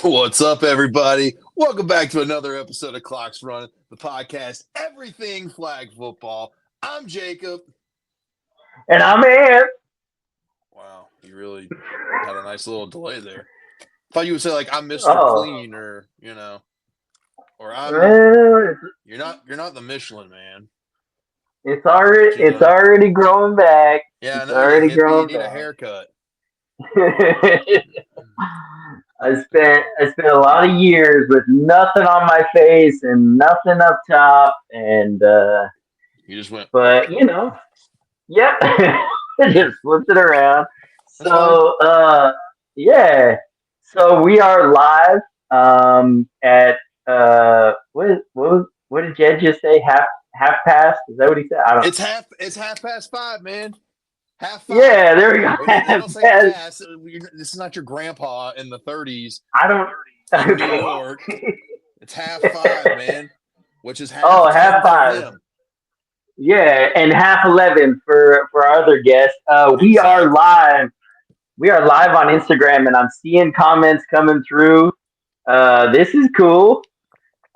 What's up, everybody? Welcome back to another episode of Clocks Running, the podcast, everything flag football. I'm Jacob. And I'm Ant. Wow, you really had a nice little delay there. Thought you would say like I'm Mr. Oh, Clean or well, you're not the Michelin man, it's but already you it's know. already growing back. Yeah, I It's know you already hippie, you growing need a back. haircut. I spent a lot of years with nothing on my face and nothing up top, and You just went, but yep, just flipped it around. that's fine. Yeah, so we are live at what did Jed just say? Half past? Is that what he said? I don't. It's half past five, man. Half five. Yeah, there we go. They Half don't say past. past. This is not your grandpa in the 30s I don't. in New Okay. York. It's half five, man, which is half Oh, 10 half for five. him. Yeah, and half 11 for our other guests. We are Exactly. live. We are live on Instagram, and I'm seeing comments coming through. This is cool.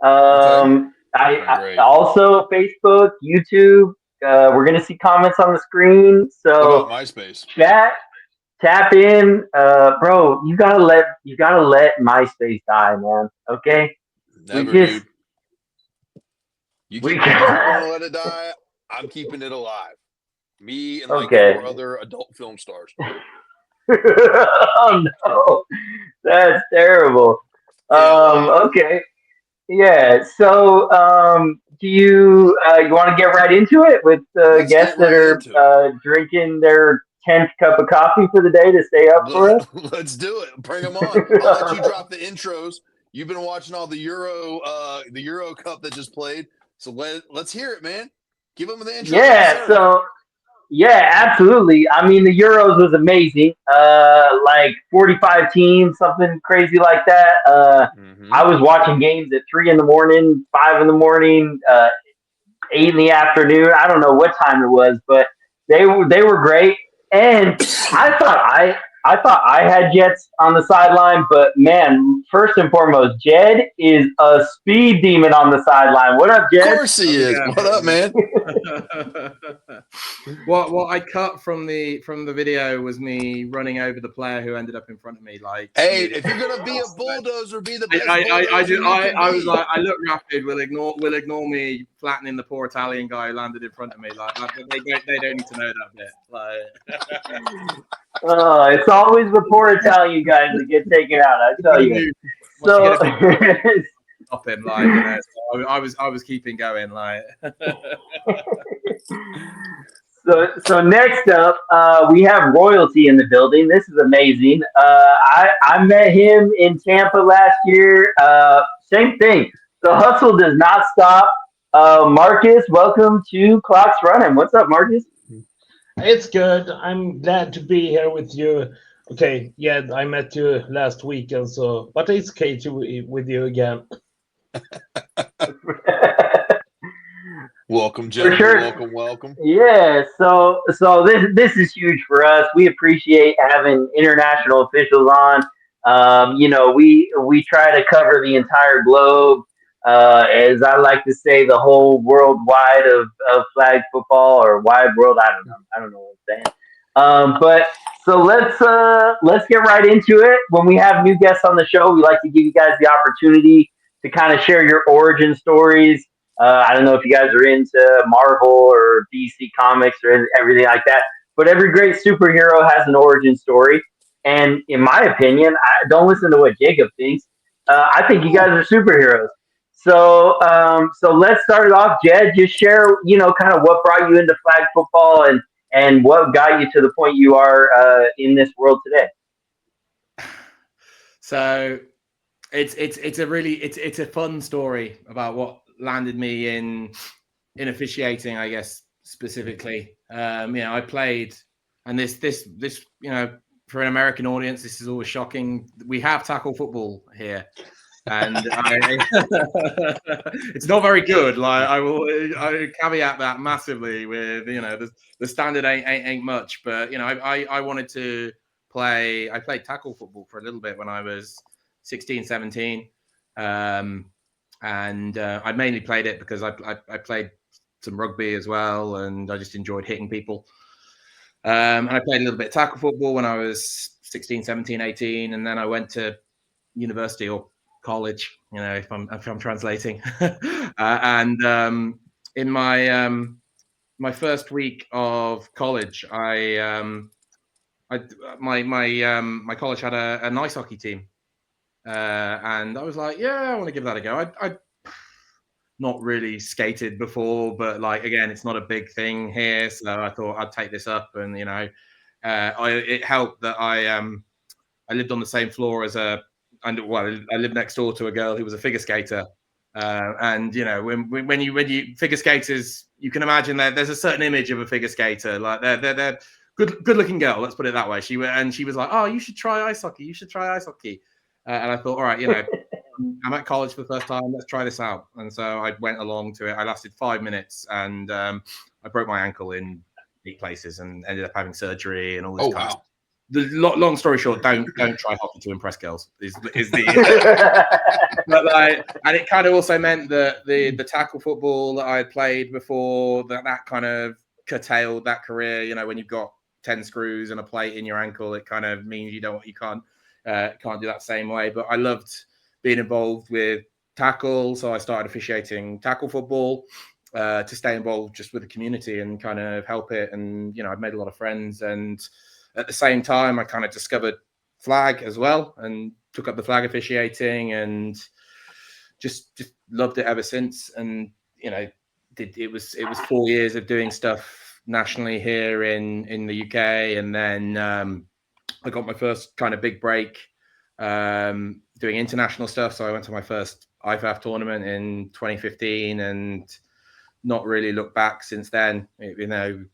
Okay. I Great. also Facebook, YouTube. We're gonna see comments on the screen. What about So MySpace? chat, tap in, bro. You gotta let MySpace die, man. Okay, we Never, just dude. we You keep wanting to let it die. I'm keeping it alive. Me and like okay. four other adult film stars. Oh no, that's terrible. Yeah, well, Okay, yeah. So, do you want to get right into it with let's guests get that right are into it. drinking their 10th cup of coffee for the day to stay up for us? Let's do it. Bring them on. I'll let you drop the intros. You've been watching all the Euro Cup that just played. So let's hear it, man. Give them the intro they Yeah. deserve. So, yeah, absolutely. I mean, the Euros was amazing. Like 45 teams, something crazy like that. Mm-hmm. I was watching games at 3 in the morning, 5 in the morning, 8 in the afternoon. I don't know what time it was, but they were great. And I thought I had Jets on the sideline, but man, first and foremost, Jed is a speed demon on the sideline. What up, Of Jed? course he Oh is. yeah, What up, man? what I cut from the video was me running over the player who ended up in front of me. Like, Hey, nearly if you're gonna be a bulldozer, be the I, best I, I, bulldozer you can I was be. like, I look rapid. Will ignore me flattening the poor Italian guy who landed in front of me. Like they don't need to know that bit. Like, It's always the poor Italian guys that get taken out. I tell you. once you get So, a big stop him, like So I was keeping going, like. so next up, we have royalty in the building. This is amazing. I met him in Tampa last year. Same thing. The hustle does not stop. Marcus, welcome to Clocks Running. What's up, Marcus? It's good. I'm glad to be here with you. Okay, yeah, I met you last weekend, so but it's okay to with you again. Welcome, For gentlemen. sure. Welcome. Yeah, so this is huge for us. We appreciate having international officials on. We try to cover the entire globe, as I like to say, the whole worldwide of flag football or wide world. I don't know what I'm saying. But so let's get right into it. When we have new guests on the show, we like to give you guys the opportunity to kind of share your origin stories. I don't know if you guys are into Marvel or DC Comics or everything like that, but every great superhero has an origin story. And in my opinion, I don't listen to what Jacob thinks. I think you guys are superheroes. So let's start it off. Jed, just share, kind of what brought you into flag football and what got you to the point you are in this world today. So it's a fun story about what landed me in officiating, I guess, specifically. I played, and this for an American audience, this is always shocking. We have tackle football here, and it's not very good. Like I caveat that massively with the standard ain't much, but I wanted to play. I played tackle football for a little bit when I was 16, 17. And I mainly played it because I played some rugby as well, and I just enjoyed hitting people. And I played a little bit of tackle football when I was 16, 17, 18, and then I went to university or college, if I'm translating. And in my first week of college, my college had an ice hockey team, and I was like, yeah, I want to give that a go. I not really skated before, but like again, it's not a big thing here, so I thought I'd take this up, and it helped that I lived on the same floor as I lived next door to a girl who was a figure skater. And when you figure skaters, you can imagine that there's a certain image of a figure skater, like they're good looking girl. Let's put it that way. She was like, oh, you should try ice hockey. You should try ice hockey. And I thought, all right, I'm at college for the first time. Let's try this out. And so I went along to it. I lasted 5 minutes, and I broke my ankle in 8 places, and ended up having surgery and all this kind of stuff. The long story short, don't try hockey to impress girls. Is the but and it kind of also meant that the tackle football that I had played before, that kind of curtailed that career. When you've got 10 screws and a plate in your ankle, it kind of means you can't do that same way. But I loved being involved with tackle, so I started officiating tackle football to stay involved just with the community and kind of help it. And I've made a lot of friends, and at the same time, I kind of discovered flag as well and took up the flag officiating, and just loved it ever since. And it was 4 years of doing stuff nationally here in the UK, and then I got my first kind of big break doing international stuff. So I went to my first IFAF tournament in 2015, and not really looked back since then.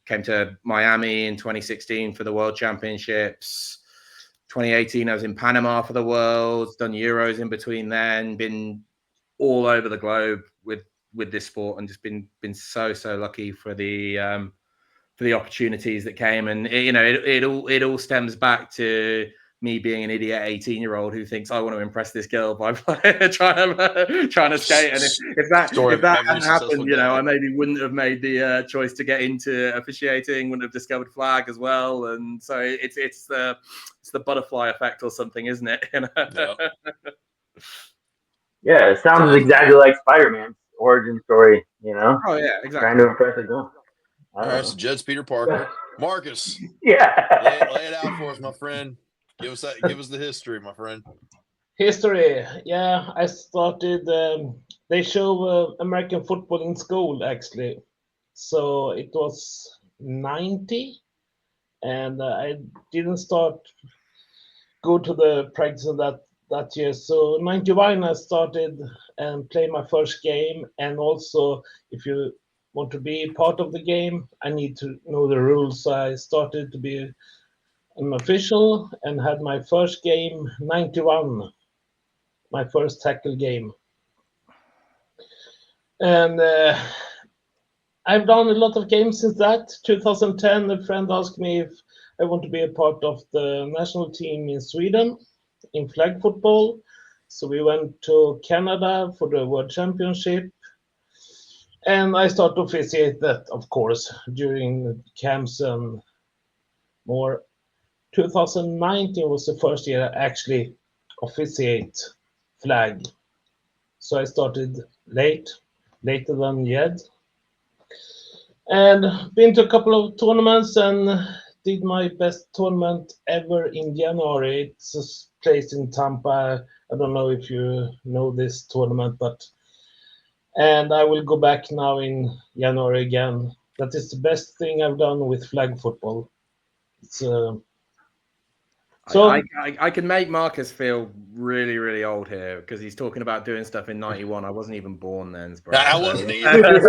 Came to Miami in 2016 for the World Championships. 2018, I was in Panama for the Worlds, done Euros in between then, been all over the globe with this sport, and just been so lucky for the opportunities that came. And it all stems back to me being an idiot 18-year-old who thinks I want to impress this girl by trying to skate. And if that hadn't happened, I maybe wouldn't have made the choice to get into officiating, wouldn't have discovered flag as well. And so it's the butterfly effect or something, isn't it? Yeah, it sounds exactly like Spider-Man's origin story. Oh yeah, exactly. Trying to impress a girl. All right, so Jed's Peter Parker. Markus. Yeah. Lay it out for us, my friend. Give us the history, my friend. History. Yeah, I started. They show American football in school actually, so it was 90, and I didn't go to the practice of that year. So 91, I started and played my first game, and also if you want to be part of the game, I need to know the rules. So I started to be an official and had my first game 91, my first tackle game. And I've done a lot of games since that. 2010, a friend asked me if I want to be a part of the national team in Sweden in flag football. So we went to Canada for the World Championship. And I started to officiate that, of course, during camps and more. 2019 was the first year I actually officiate flag. So I started later than Jed. And been to a couple of tournaments and did my best tournament ever in January. It's a place in Tampa. I don't know if you know this tournament, and I will go back now in January again. That is the best thing I've done with flag football. It's So I can make Markus feel really, really old here because he's talking about doing stuff in 91. I wasn't even born then. I wasn't either.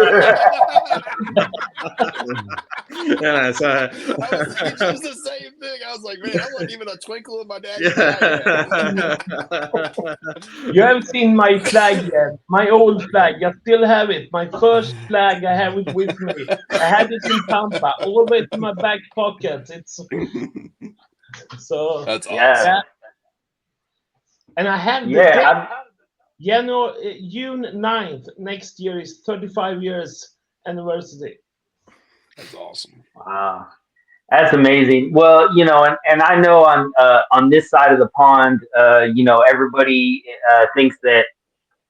Yeah, so I was thinking just the same thing. I was like, man, I wasn't even a twinkle in my dad's eye. You haven't seen my flag yet, my old flag. I still have it. My first flag, I have it with me. I had it in Tampa, always in my back pocket. It's so that's awesome. Yeah. And I have the date. June 9th next year is 35 years anniversary. That's awesome. Wow. That's amazing. Well, and I know on this side of the pond, everybody thinks that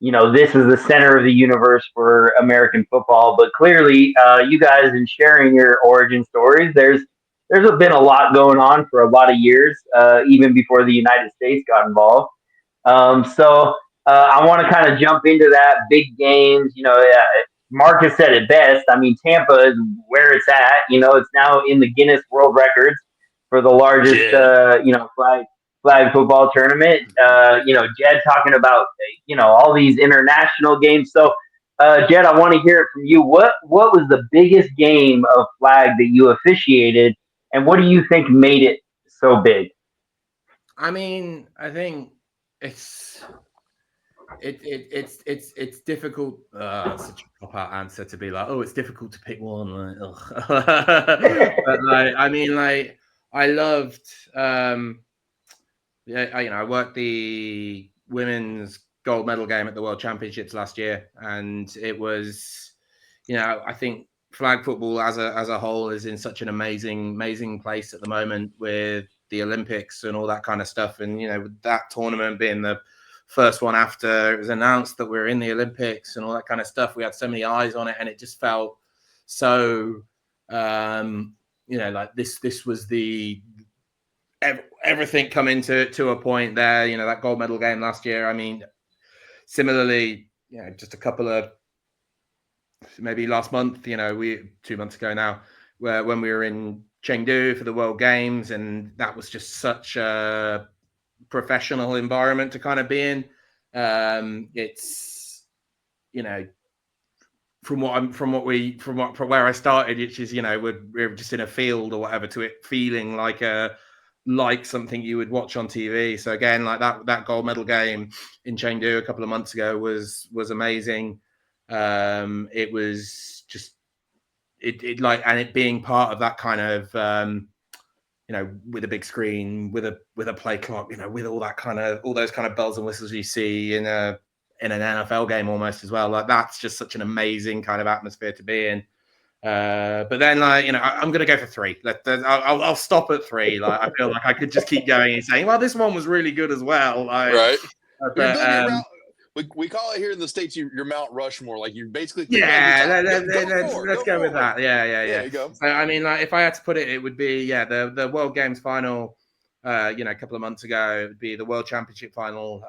this is the center of the universe for American football, but clearly, you guys in sharing your origin stories, there's been a lot going on for a lot of years, even before the United States got involved. So I want to kind of jump into that big games. Marcus said it best. I mean, Tampa is where it's at. It's now in the Guinness World Records for the largest, flag football tournament. Jed talking about all these international games. So, Jed, I want to hear it from you. What was the biggest game of flag that you officiated, and what do you think made it so big? I mean, I think it's difficult. Such a cop-out answer to be like, oh, it's difficult to pick one. But I loved. I worked the women's gold medal game at the World Championships last year, and it was, I think flag football as a whole is in such an amazing place at the moment with the Olympics and all that kind of stuff, and with that tournament being the first one after it was announced that we're in the Olympics and all that kind of stuff, we had so many eyes on it, and it just felt so like this was the everything coming to a point there. That gold medal game last year, I mean, similarly, just a couple of maybe last month, 2 months ago now, when we were in Chengdu for the World Games, and that was just such a professional environment to kind of be in. It's from where I started, which is we're just in a field or whatever, to it feeling like something you would watch on TV. So again, like that gold medal game in Chengdu a couple of months ago was amazing. It was just it being part of that kind of with a big screen, with a play clock, with all those kind of bells and whistles you see in an NFL game almost as well. Like, that's just such an amazing kind of atmosphere to be in. But then, I'm going to go for 3. I'll stop at 3. Like, I feel like I could just keep going and saying, well, this one was really good as well. Like, right. But, we call it here in the States your Mount Rushmore. Like, you're basically let's go with that. Yeah. There you go. So, I mean, like, if I had to put it, it would be the World Games final. A couple of months ago, it would be the World Championship final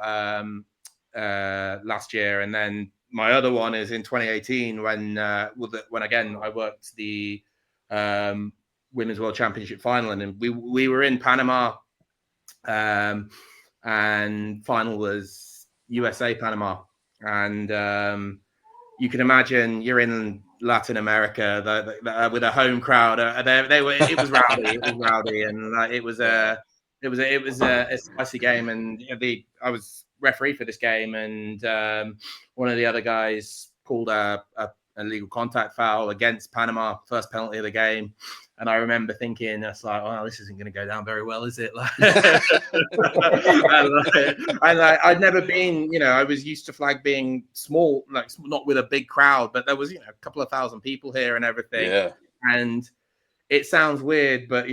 last year, and then my other one is in 2018 when again I worked the Women's World Championship final, and we were in Panama, and final was USA Panama, and you can imagine you're in Latin America with a home crowd. It was rowdy, and it was a spicy game, and I was referee for this game, and one of the other guys called a illegal contact foul against Panama, first penalty of the game. And I remember thinking, it's like, oh, this isn't going to go down very well, is it? And I'd never been, I was used to flag being small, like not with a big crowd, but there was, a couple of thousand people here and everything. Yeah. And it sounds weird, but,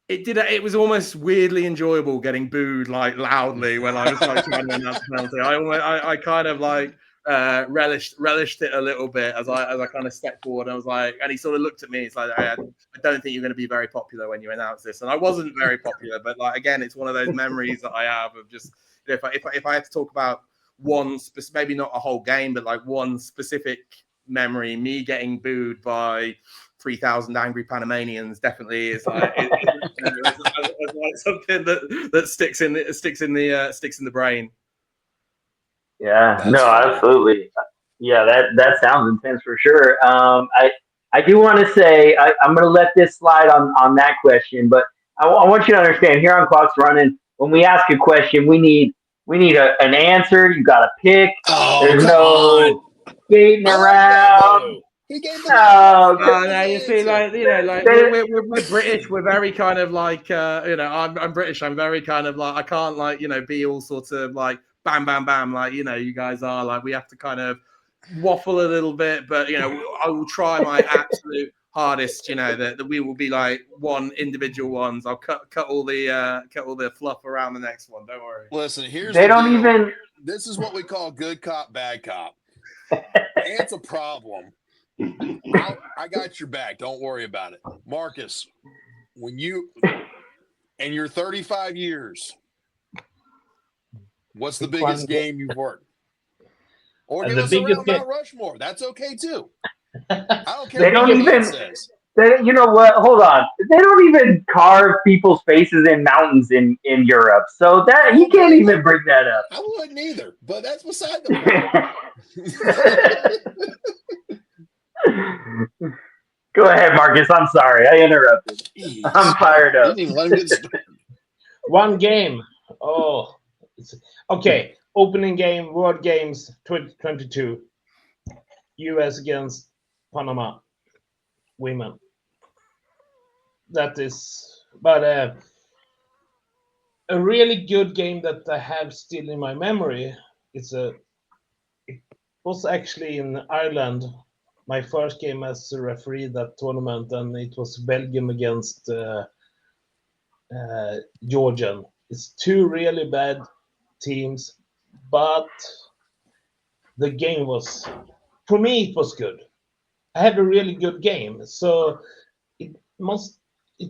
it was almost weirdly enjoyable getting booed like loudly when I was like trying to announce the penalty. I kind of like relished it a little bit as I kind of stepped forward. And I was like, and he sort of looked at me. It's like, I don't think you're going to be very popular when you announce this. And I wasn't very popular, but like, again, it's one of those memories that I have of just, if I had to talk about one, maybe not a whole game, but like one specific memory, me getting booed by 3,000 angry Panamanians definitely is like, it's like something that sticks in the brain. Yeah, absolutely. Yeah, that sounds intense for sure. I do want to say I'm going to let this slide on that question, but I want you to understand here on Clock's Running, when we ask a question, we need an answer. You got to pick. Oh, there's no skating around. He gave the No, No, you see, like we're British. We're very kind of like I'm British. I'm very kind of like I can't like be all sorts of like bam bam bam like you guys are like we have to kind of waffle a little bit, but I will try my absolute hardest. That we will be like one individual ones. I'll cut all the fluff around the next one. Don't worry. Listen, here's they the don't deal. even. This is what we call good cop, bad cop. Ant's a problem. I got your back. Don't worry about it. Marcus, when and you're 35 years, what's the biggest game you've worked? Or give us around Mount Rushmore. That's okay too. I don't care what Ant says. You know what? Hold on. They don't even carve people's faces in mountains in Europe, so that he can't even bring that up. I wouldn't either, but that's beside the point. Go ahead, Marcus. I'm sorry. I interrupted. Jeez. I'm fired up. You didn't even let him get started. One game. Oh, okay. Opening game, World Games 2022. US against Panama. Women. That is, but a really good game that I have still in my memory. It was actually in Ireland, my first game as a referee that tournament, and it was Belgium against Georgian. It's two really bad teams, but the game was, for me, it was good. I had a really good game, so it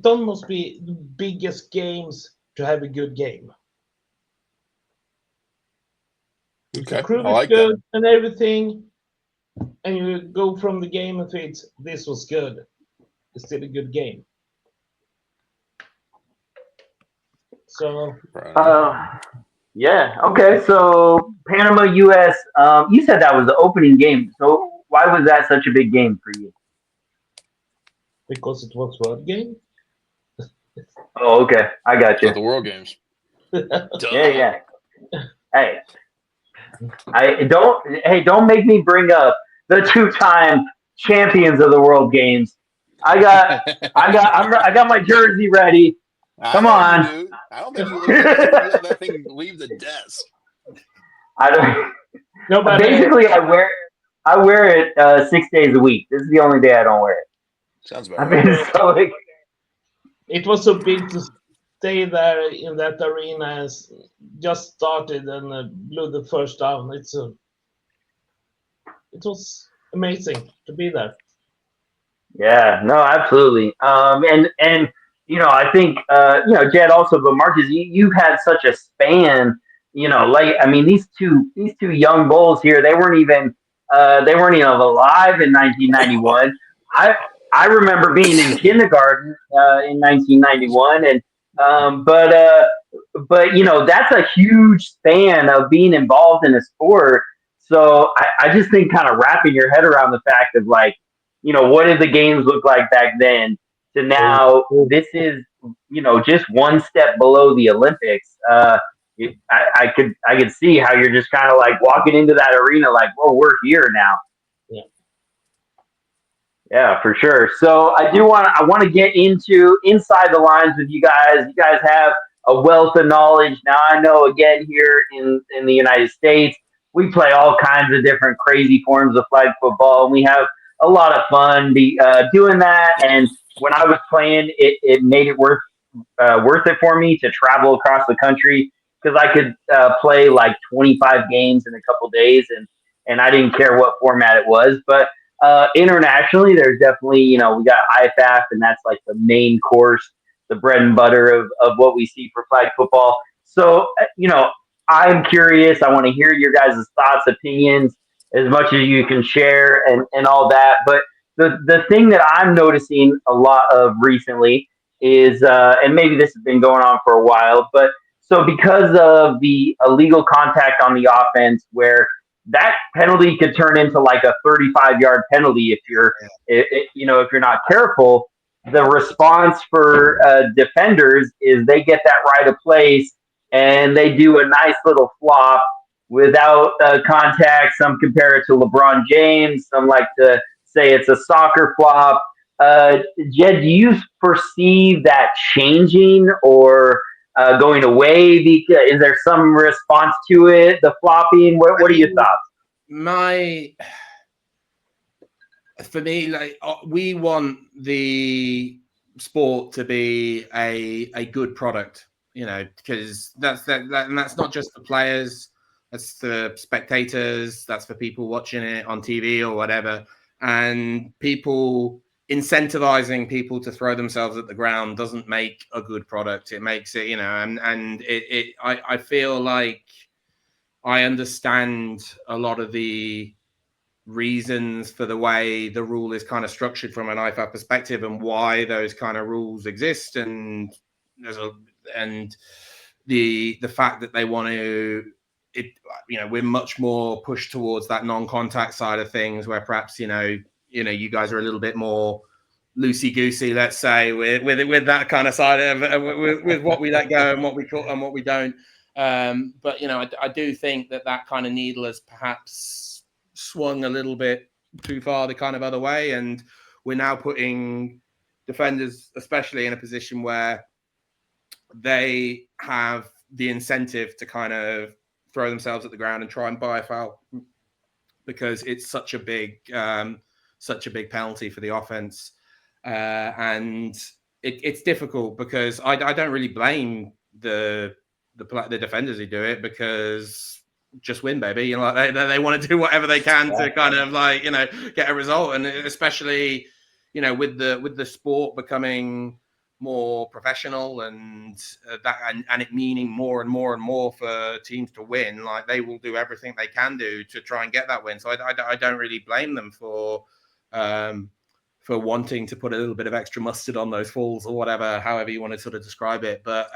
almost be the biggest games to have a good game. Okay, Crew I like good that. and everything, and you go from the game and think this was good. It's still a good game. So, yeah, okay. So Panama, US. You said that was the opening game. So why was that such a big game for you? Because it was World Game. Oh, okay. I got you. At the World Games. Yeah. Hey, don't make me bring up the two-time champions of the World Games. I got my jersey ready. Come on. You do. I don't think you let that thing leave the desk. I don't. No, but basically, I wear it 6 days a week. This is the only day I don't wear it. Sounds about right. It was so big to stay there in that arena as just started and blew the first down. It was amazing to be there. Yeah, no, absolutely. And I think Jed also, but Marcus, you've had such a span. These two young bulls here, they weren't even alive in 1991. I remember being in kindergarten in 1991, and but that's a huge span of being involved in a sport. So I just think kind of wrapping your head around the fact of like, what did the games look like back then to now? This is just one step below the Olympics. I could see how you're just kind of like walking into that arena like, whoa, we're here now. Yeah, for sure. So I want to get into inside the lines with you guys. You guys have a wealth of knowledge. Now I know again here in the United States, we play all kinds of different crazy forms of flag football, and we have a lot of fun doing that. And when I was playing, it made it worth it for me to travel across the country because I could play like 25 games in a couple days, and I didn't care what format it was, but internationally, there's definitely, we got IFAF, and that's like the main course, the bread and butter of what we see for flag football. So, I'm curious. I want to hear your guys' thoughts, opinions, as much as you can share and all that. But the thing that I'm noticing a lot of recently is, and maybe this has been going on for a while, but so because of the illegal contact on the offense where that penalty could turn into like a 35-yard penalty if you're not careful. The response for defenders is they get that right of place and they do a nice little flop without contact. Some compare it to LeBron James. Some like to say it's a soccer flop. Jed, do you perceive that changing or going away? Because is there some response to it? The flopping. What are your thoughts? For me, like we want the sport to be a good product, you know, because and that's not just for players, that's the spectators, that's for people watching it on TV or whatever, and people incentivizing people to throw themselves at the ground doesn't make a good product. It makes it, you know, and I feel like I understand a lot of the reasons for the way the rule is kind of structured from an IFAB perspective and why those kind of rules exist, and the fact that they want to, we're much more pushed towards that non-contact side of things, where perhaps you you guys are a little bit more loosey goosey, let's say, with that kind of side of with what we let go and what we call and what we don't. But I do think that kind of needle has perhaps swung a little bit too far the kind of other way, and we're now putting defenders especially in a position where they have the incentive to kind of throw themselves at the ground and try and buy a foul, because it's such a big penalty for the offense, and it's difficult because I don't really blame the defenders who do it, because just win, baby. Like they want to do whatever they can to kind of get a result, and especially with the sport becoming more professional and and it meaning more and more and more for teams to win, like they will do everything they can do to try and get that win. So I don't really blame them for wanting to put a little bit of extra mustard on those falls or whatever, however you want to sort of describe it. But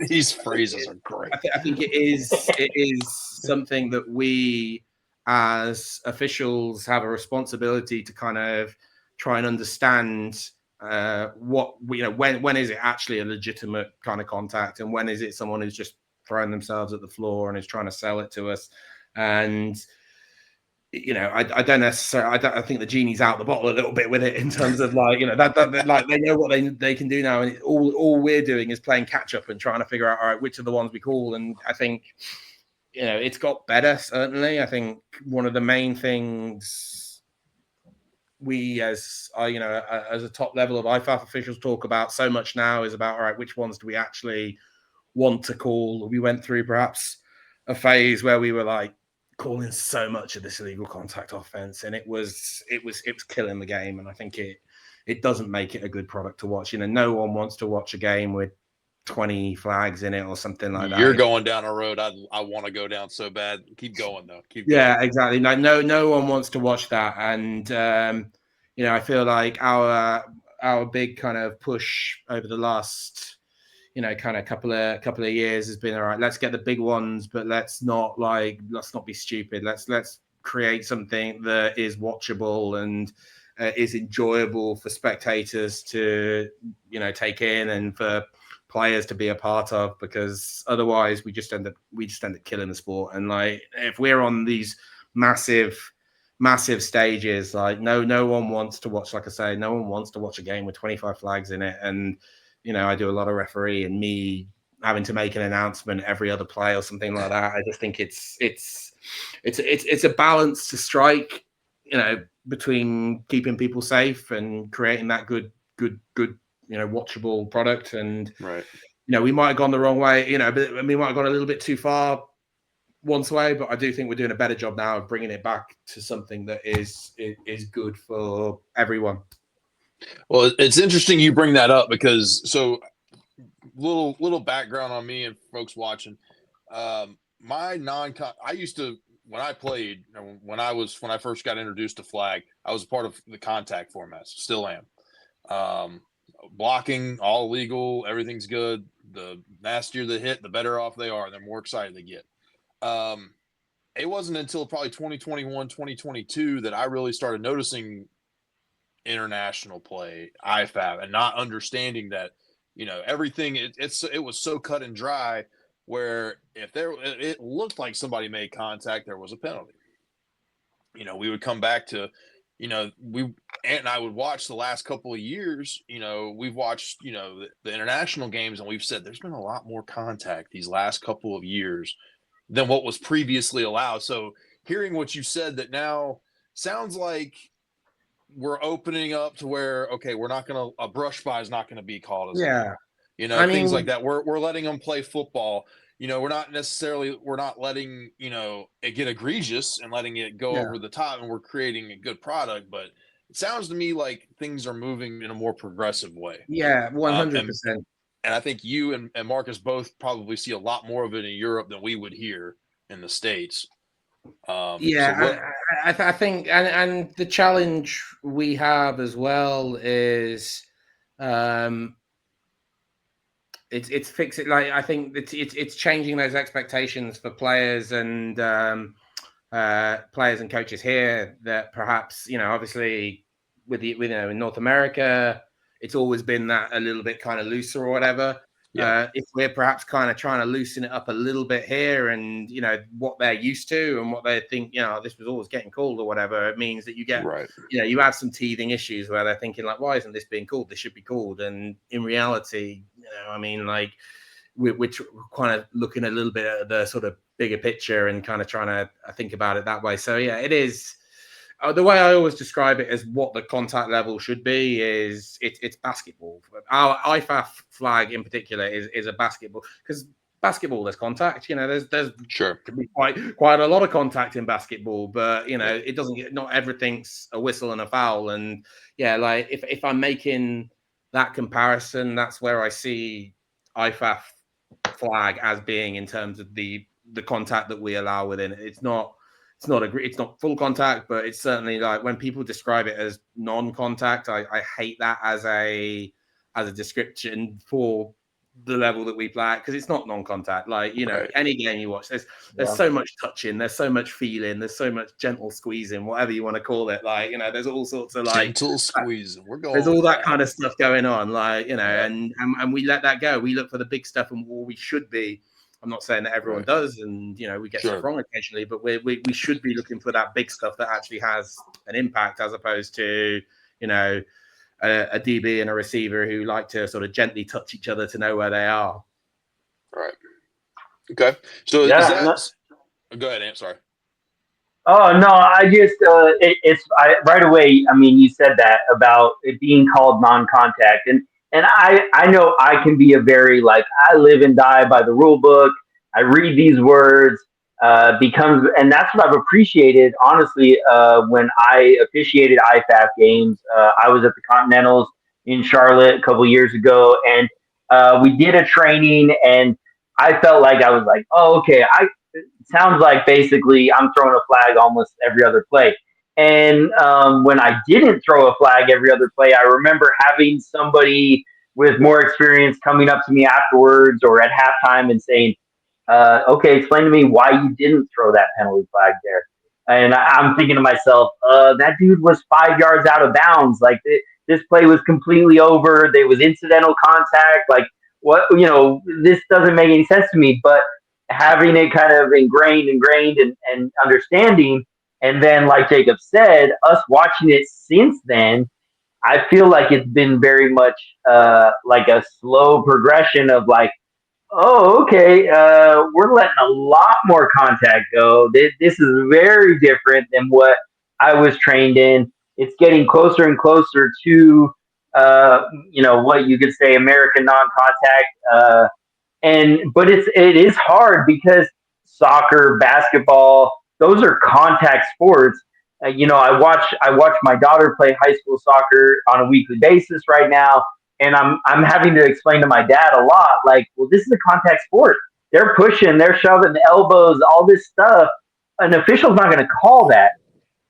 these phrases are great. I think it is something that we as officials have a responsibility to kind of try and understand when is it actually a legitimate kind of contact, and when is it someone who's just throwing themselves at the floor and is trying to sell it to us. And I don't necessarily. I think the genie's out the bottle a little bit with it, in terms of that like they know what they can do now, and all we're doing is playing catch up and trying to figure out, all right, which are the ones we call. And I think it's got better, certainly. I think one of the main things we as a top level of IFAF officials talk about so much now is about, all right, which ones do we actually want to call? We went through perhaps a phase where we were like calling so much of this illegal contact offense, and it was killing the game. And I think it doesn't make it a good product to watch. No one wants to watch a game with 20 flags in it or something like that. You're going down a road I want to go down so bad. Keep going though. Keep going. Yeah, exactly. No one wants to watch that. And I feel like our big kind of push over the last kind of couple of years has been, all right, let's get the big ones, but let's not be stupid. Let's create something that is watchable and is enjoyable for spectators to take in, and for players to be a part of, because otherwise we just end up killing the sport. And if we're on these massive stages, no one wants to watch, like I say, no one wants to watch a game with 25 flags in it. And I do a lot of referee, and me having to make an announcement every other play or something like that. I just think it's a balance to strike, between keeping people safe and creating that good watchable product. And right, we might have gone the wrong way, but we might have gone a little bit too far once way. But I do think we're doing a better job now of bringing it back to something that is good for everyone. Well, it's interesting you bring that up, because little background on me and folks watching. I used to, when I played, when I first got introduced to flag, I was a part of the contact formats, still am. Blocking, all legal, everything's good. The nastier the hit, the better off they are. They're more excited they get. It wasn't until probably 2021, 2022 that I really started noticing international play, IFAB, and not understanding that everything it was so cut and dry, where if it looked like somebody made contact, there was a penalty. We would come back to Ant and I would watch the last couple of years. We've watched, the international games, and we've said there's been a lot more contact these last couple of years than what was previously allowed. So hearing what you said, that now sounds like we're opening up to where, okay, a brush by is not going to be called as Yeah. things like that. We're letting them play football. We're not letting, it get egregious and letting it go over the top, and we're creating a good product. But it sounds to me like things are moving in a more progressive way. Yeah, 100%. And I think you and Marcus both probably see a lot more of it in Europe than we would here in the States. I think, and the challenge we have as well is, it's fixing. Like, I think it's changing those expectations for players and coaches here, that perhaps, obviously in North America, it's always been that a little bit kind of looser or whatever. If we're perhaps kind of trying to loosen it up a little bit here, and what they're used to and what they think, this was always getting called or whatever, it means that you get you have some teething issues where they're thinking like, why isn't this being called? This should be called. And in reality, like, we're kind of looking a little bit at the sort of bigger picture and kind of trying to think about it that way. So it is. The way I always describe it as what the contact level should be is it's basketball. Our IFAF flag in particular is a basketball, because basketball, there's contact. There's can be quite a lot of contact in basketball, but it doesn't get, not everything's a whistle and a foul. And like if I'm making that comparison, that's where I see IFAF flag as being in terms of the contact that we allow within it. It's not full contact, but it's certainly, like, when people describe it as non-contact, I hate that as a description for the level that we play at, because it's not non-contact. Like, any game you watch, there's so much touching, there's so much feeling, there's so much gentle squeezing, whatever you want to call it. Like, there's all sorts of like gentle squeezing. We're going. There's all that kind of stuff going on, like, and we let that go. We look for the big stuff, and what we should be. I'm not saying that everyone does, and we get stuff wrong occasionally, but we should be looking for that big stuff that actually has an impact, as opposed to a DB and a receiver who like to sort of gently touch each other to know where they are. Right. Okay. So go ahead, Ant. Sorry. Oh no, I just right away. I mean, you said that about it being called non-contact, and I know I can be a very, like, I live and die by the rule book. I read these words, and that's what I've appreciated, honestly, when I officiated IFAF games. I was at the Continentals in Charlotte a couple years ago, and we did a training, and I felt like I was like, oh, okay, it sounds like basically I'm throwing a flag almost every other play. And when I didn't throw a flag every other play, I remember having somebody with more experience coming up to me afterwards or at halftime and saying, okay, explain to me why you didn't throw that penalty flag there. And I'm thinking to myself, that dude was 5 yards out of bounds. Like, this play was completely over. There was incidental contact. Like, what, this doesn't make any sense to me. But having it kind of ingrained and understanding, and then, like Jacob said, us watching it since then, I feel like it's been very much like a slow progression of like, oh, okay, we're letting a lot more contact go. This is very different than what I was trained in. It's getting closer and closer to, what you could say American non-contact. But it is hard because soccer, basketball, those are contact sports. I watch my daughter play high school soccer on a weekly basis right now, and I'm having to explain to my dad a lot, like, well, this is a contact sport. They're pushing, they're shoving the elbows, all this stuff. An official's not going to call that.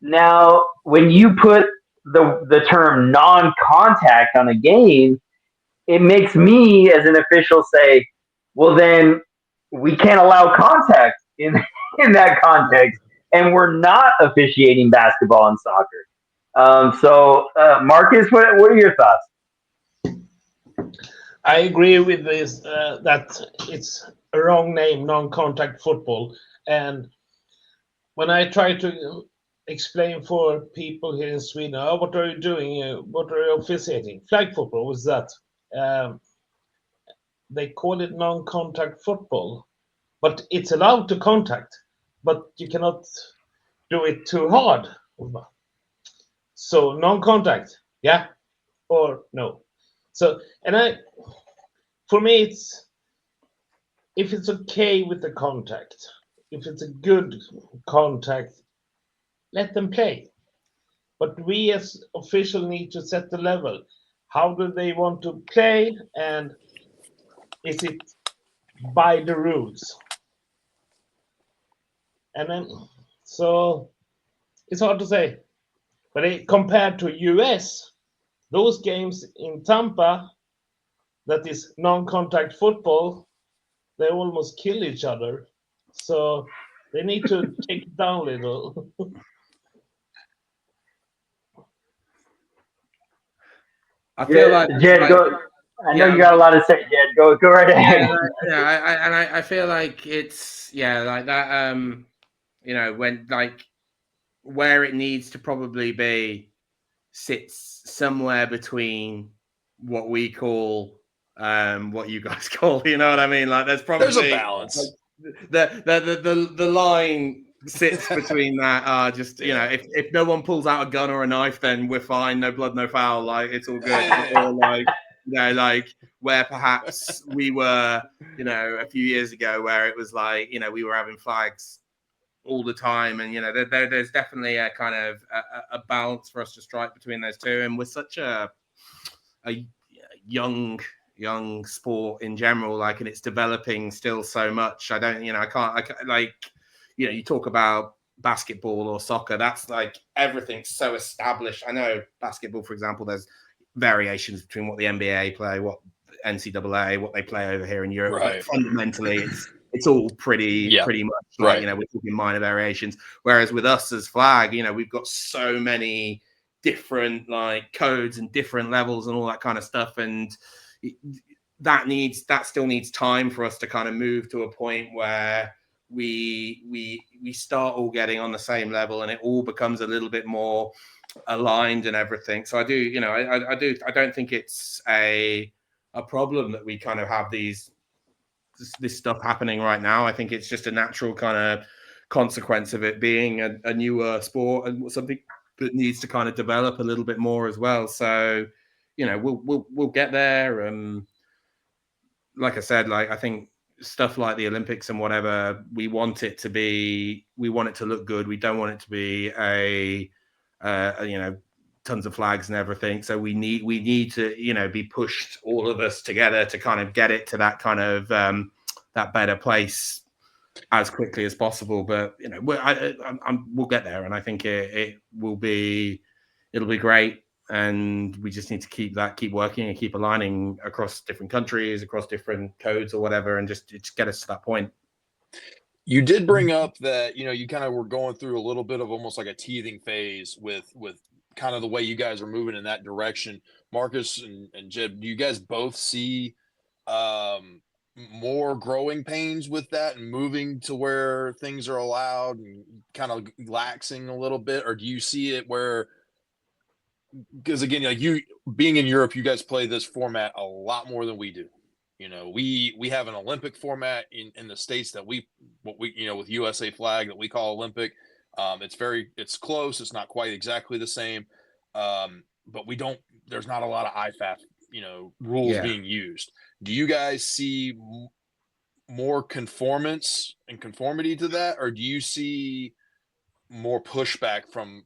Now, when you put the term non-contact on a game, it makes me as an official say, well, then we can't allow contact in that context, and we're not officiating basketball and soccer. Marcus, what are your thoughts? I agree with this, that it's a wrong name, non-contact football. And when I try to explain for people here in Sweden, oh, what are you doing? What are you officiating? Flag football, what's that? They call it non-contact football, but it's allowed to contact, but you cannot do it too hard. So non-contact, yeah or no. So, for me, it's if it's okay with the contact, if it's a good contact, let them play. But we as officials need to set the level. How do they want to play, and is it by the rules? And then, so it's hard to say. But compared to US, those games in Tampa, that is non-contact football, they almost kill each other. So they need to take it down a little. I feel like Jed, go. I know yeah, you got a lot to say, Jed. Go right ahead. I feel like it's like that. When like where it needs to probably be sits somewhere between what we call what you guys call. You know what I mean? Like there's a balance. The line sits between that. Just if no one pulls out a gun or a knife, then we're fine. No blood, no foul. Like it's all good. Or like like where perhaps we were, a few years ago, where it was like we were having flags all the time, and there's definitely a kind of a balance for us to strike between those two. And we're such a young sport in general, like, and it's developing still so much. I can't like, you talk about basketball or soccer, that's like everything's so established. I know basketball, for example, there's variations between what the NBA play, what NCAA, what they play over here in Europe, right. But fundamentally it's all pretty much like, we're talking minor variations. Whereas with us as flag, we've got so many different like codes and different levels and all that kind of stuff, and that still needs time for us to kind of move to a point where we start all getting on the same level and it all becomes a little bit more aligned and everything. So I don't think it's a problem that we kind of have this stuff happening right now. I think it's just a natural kind of consequence of it being a newer sport and something that needs to kind of develop a little bit more as well. So, we'll get there. Like I said, like I think stuff like the Olympics and whatever, we want it to look good. We don't want it to be a tons of flags and everything. So we need to, be pushed, all of us together, to kind of get it to that kind of that better place as quickly as possible. But we'll get there, and I think it'll be great. And we just need to keep working and keep aligning across different countries, across different codes or whatever, and just get us to that point. You did bring up that, you kind of were going through a little bit of almost like a teething phase with kind of the way you guys are moving in that direction. Markus and Jed, do you guys both see more growing pains with that and moving to where things are allowed and kind of laxing a little bit? Or do you see it where, because again, like you being in Europe, you guys play this format a lot more than we do. We have an Olympic format in the States that with USA flag that we call Olympic. It's close. It's not quite exactly the same. But there's not a lot of IFAF, rules being used. Do you guys see more conformity to that? Or do you see more pushback from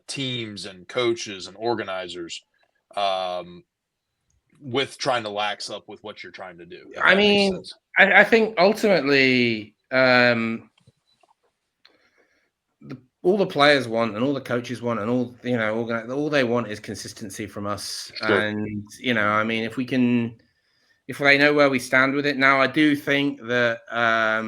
teams and coaches and organizers with trying to lax up with what you're trying to do? I mean, I think ultimately all the players want and all the coaches want and all they want is consistency from us. Sure. And I mean, if they know where we stand with it now, I do think that I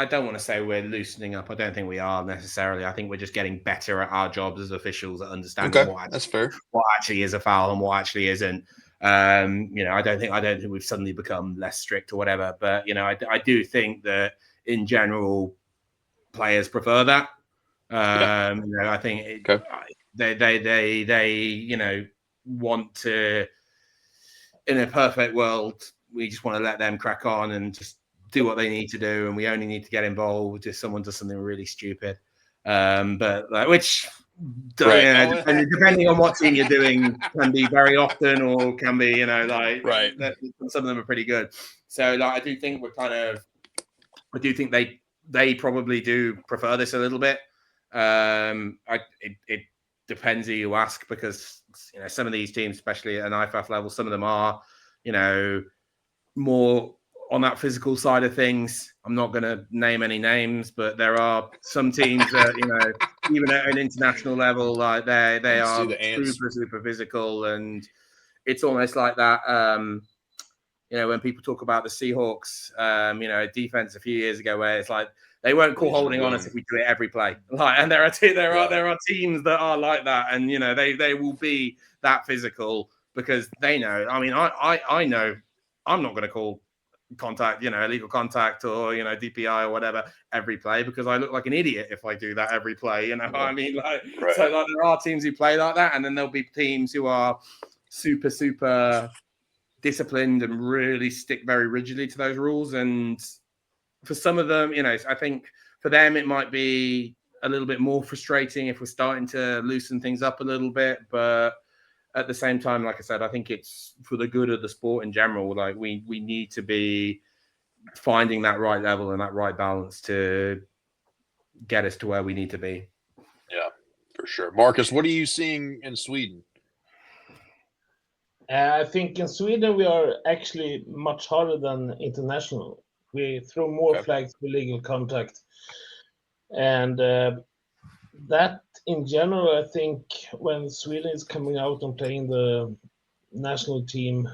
don't want to say we're loosening up. I don't think we are necessarily. I think we're just getting better at our jobs as officials at understanding that's fair. What actually is a foul and what actually isn't. I don't think we've suddenly become less strict or whatever. But I do think that in general, players prefer that. I think they want to. In a perfect world, we just want to let them crack on and just do what they need to do, and we only need to get involved if someone does something really stupid. Which, depending on what team you're doing, can be very often, or can be, some of them are pretty good. So, I do think they probably do prefer this a little bit. It depends who you ask, because some of these teams, especially at an IFAF level, some of them are more on that physical side of things. I'm not going to name any names, but there are some teams that even at an international level, like they are super physical, and it's almost like that. When people talk about the Seahawks, defense a few years ago, where it's like they won't call holding on us if we do it every play. And there are teams that are like that, and they will be that physical because they know. I mean, I know I'm not going to call contact, illegal contact or DPI or whatever every play, because I look like an idiot if I do that every play. I mean, so there are teams who play like that, and then there'll be teams who are super disciplined and really stick very rigidly to those rules. And for some of them, I think for them it might be a little bit more frustrating if we're starting to loosen things up a little bit. But at the same time, like I said, I think it's for the good of the sport in general. Like we need to be finding that right level and that right balance to get us to where we need to be. Yeah, for sure. Markus, what are you seeing in Sweden? I think in Sweden we are actually much harder than international. We throw more flags for legal contact, and that in general, I think when Sweden is coming out and playing the national team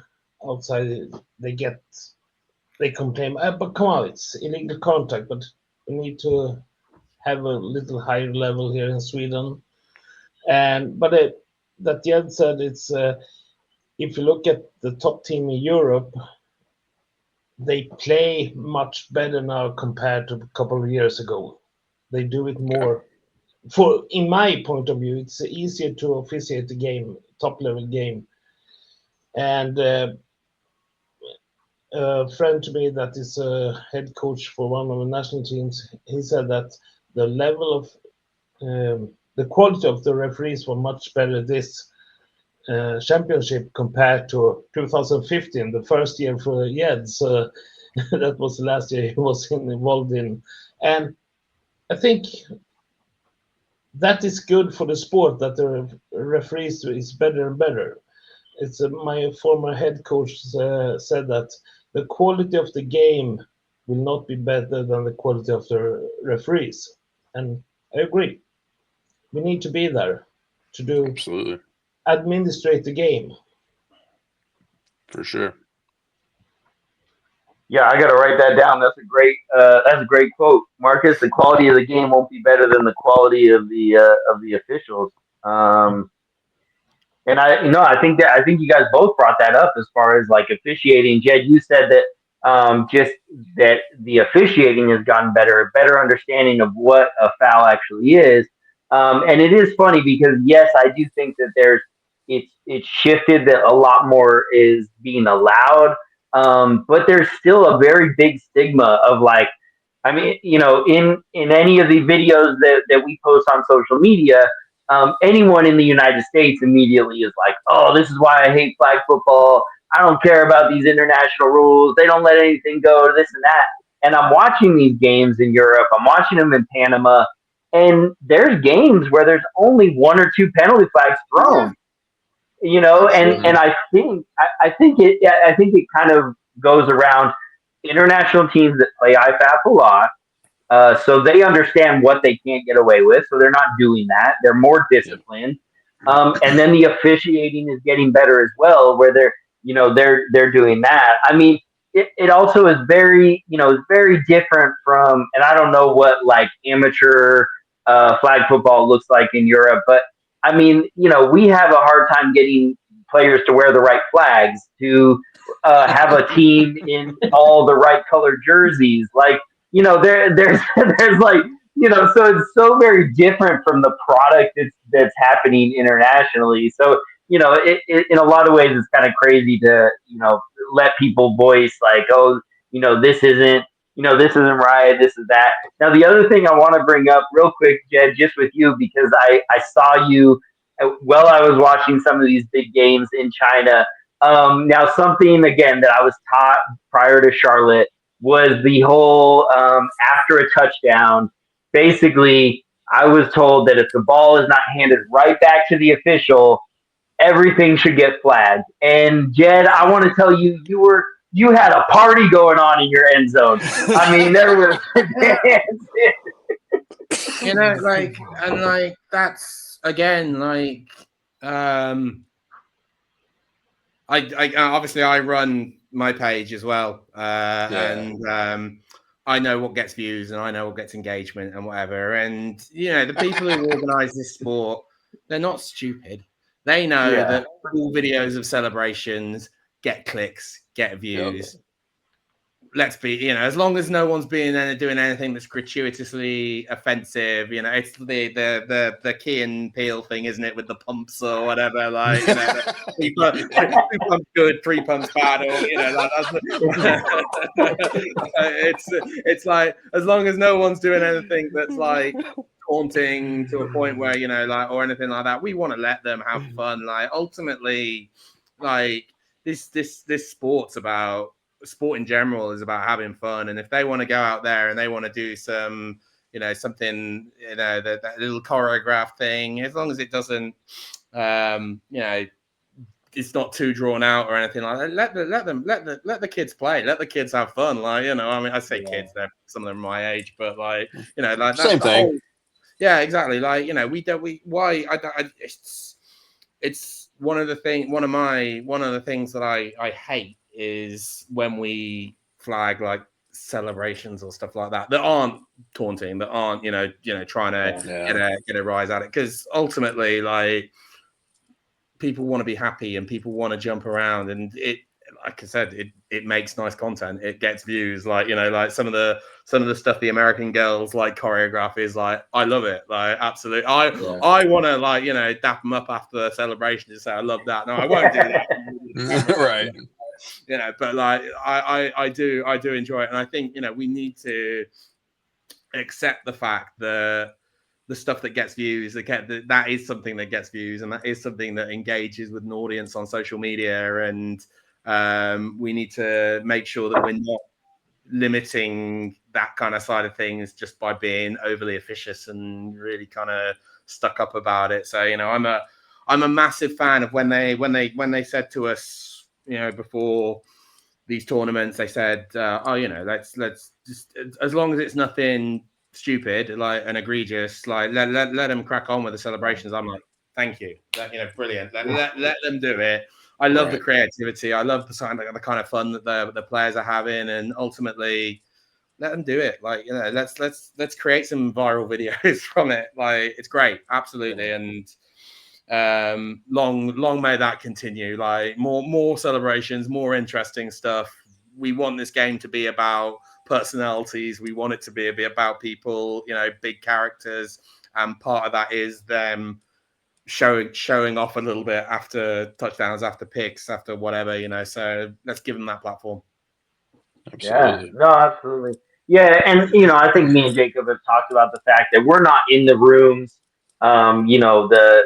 outside, they complain, but come on, it's illegal contact, but we need to have a little higher level here in Sweden. But that Jed said, it's if you look at the top team in Europe, they play much better now compared to a couple of years ago. They do it more. In my point of view, it's easier to officiate the game, top level game. And a friend to me that is a head coach for one of the national teams, he said that the level of the quality of the referees were much better this championship compared to 2015, the first year for Jed. So that was the last year he was involved in. And I think that is good for the sport, that the referees is better and better. It's my former head coach said that the quality of the game will not be better than the quality of the referees. And I agree. We need to be there to do administrate the game. For sure. Yeah, I got to write that down. That's a great quote, Markus. The quality of the game won't be better than the quality of the officials. And I think you guys both brought that up as far as like officiating. Jed, you said that just that the officiating has gotten better, better understanding of what a foul actually is. And it is funny because yes, I do think that it's shifted, that a lot more is being allowed. But there's still a very big stigma of like, I mean, in any of the videos that we post on social media, anyone in the United States immediately is like, oh, this is why I hate flag football. I don't care about these international rules. They don't let anything go, this and that. And I'm watching these games in Europe. I'm watching them in Panama. And there's games where there's only one or two penalty flags thrown. And I think it kind of goes around international teams that play IFAF a lot. So they understand what they can't get away with, so they're not doing that. They're more disciplined, and then the officiating is getting better as well, where they're doing that. I mean, it also is very very different from, and I don't know what like amateur flag football looks like in Europe, but I mean, we have a hard time getting players to wear the right flags, to have a team in all the right colored jerseys, like. There's like, so it's so very different from the product that's happening internationally. So, in a lot of ways, it's kind of crazy to, let people voice like, oh, this isn't right, this is that. Now, the other thing I want to bring up real quick, Jed, just with you, because I saw you while I was watching some of these big games in China. Now, something again that I was taught prior to Charlotte was the whole after a touchdown. Basically, I was told that if the ball is not handed right back to the official, everything should get flagged. And Jed, I want to tell you, you had a party going on in your end zone. I mean, there was that's again I obviously I run my page as well, and I know what gets views and I know what gets engagement and whatever. And the people who organise this sport, they're not stupid. They know that all videos of celebrations get clicks, get views. Yep. Let's be, as long as no one's doing anything that's gratuitously offensive, it's the Key and Peele thing, isn't it, with the pumps or whatever, like, 2 pumps good, 3 pumps bad, or it's like, as long as no one's doing anything that's like taunting to a point where or anything like that, we want to let them have fun. Like, ultimately, like this sport in general is about having fun, and if they want to go out there and they want to do some something that little choreographed thing, as long as it doesn't it's not too drawn out or anything like that, let the kids play, let the kids have fun. Like, I mean, I say kids, some of them are my age, but like, like same thing. Yeah, exactly. Like, it's one of the things that I hate is when we flag like celebrations or stuff like that aren't taunting, that aren't trying to get a rise at it, because ultimately, like, people want to be happy and people want to jump around, and it, like I said, it makes nice content, it gets views. Like, like some of the stuff the American girls like choreograph is like, I love it, like, absolutely. I want to, like, dap them up after the celebration to say I love that. No, I won't do that. Right. But like, I do enjoy it, and I think we need to accept the fact that the stuff that gets views, that is something that gets views, and that is something that engages with an audience on social media. And we need to make sure that we're not limiting that kind of side of things just by being overly officious and really kind of stuck up about it. So, I'm a massive fan of when they said to us, before these tournaments, they said, let's just, as long as it's nothing stupid, like, and egregious, like, let them crack on with the celebrations. I'm like, thank you, brilliant. Let them do it. I love the creativity. I love the kind of fun that the players are having, and ultimately, let them do it. Like, let's create some viral videos from it. Like, it's great, absolutely. And long may that continue. Like, more celebrations, more interesting stuff. We want this game to be about personalities. We want it to be about people, big characters, and part of that is them showing off a little bit after touchdowns, after picks, after whatever, so let's give them that platform. Absolutely. Yeah, no, absolutely. Yeah, and I think me and Jacob have talked about the fact that we're not in the rooms, the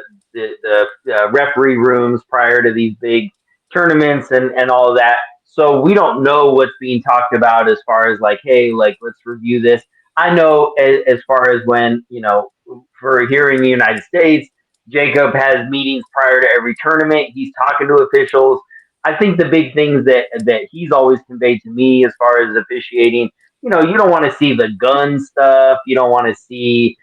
referee rooms prior to these big tournaments and all of that. So we don't know what's being talked about as far as like, hey, like, let's review this. I know as far as when, for here in the United States, Jacob has meetings prior to every tournament. He's talking to officials. I think the big things that he's always conveyed to me as far as officiating, you don't want to see the gun stuff. You don't want to see,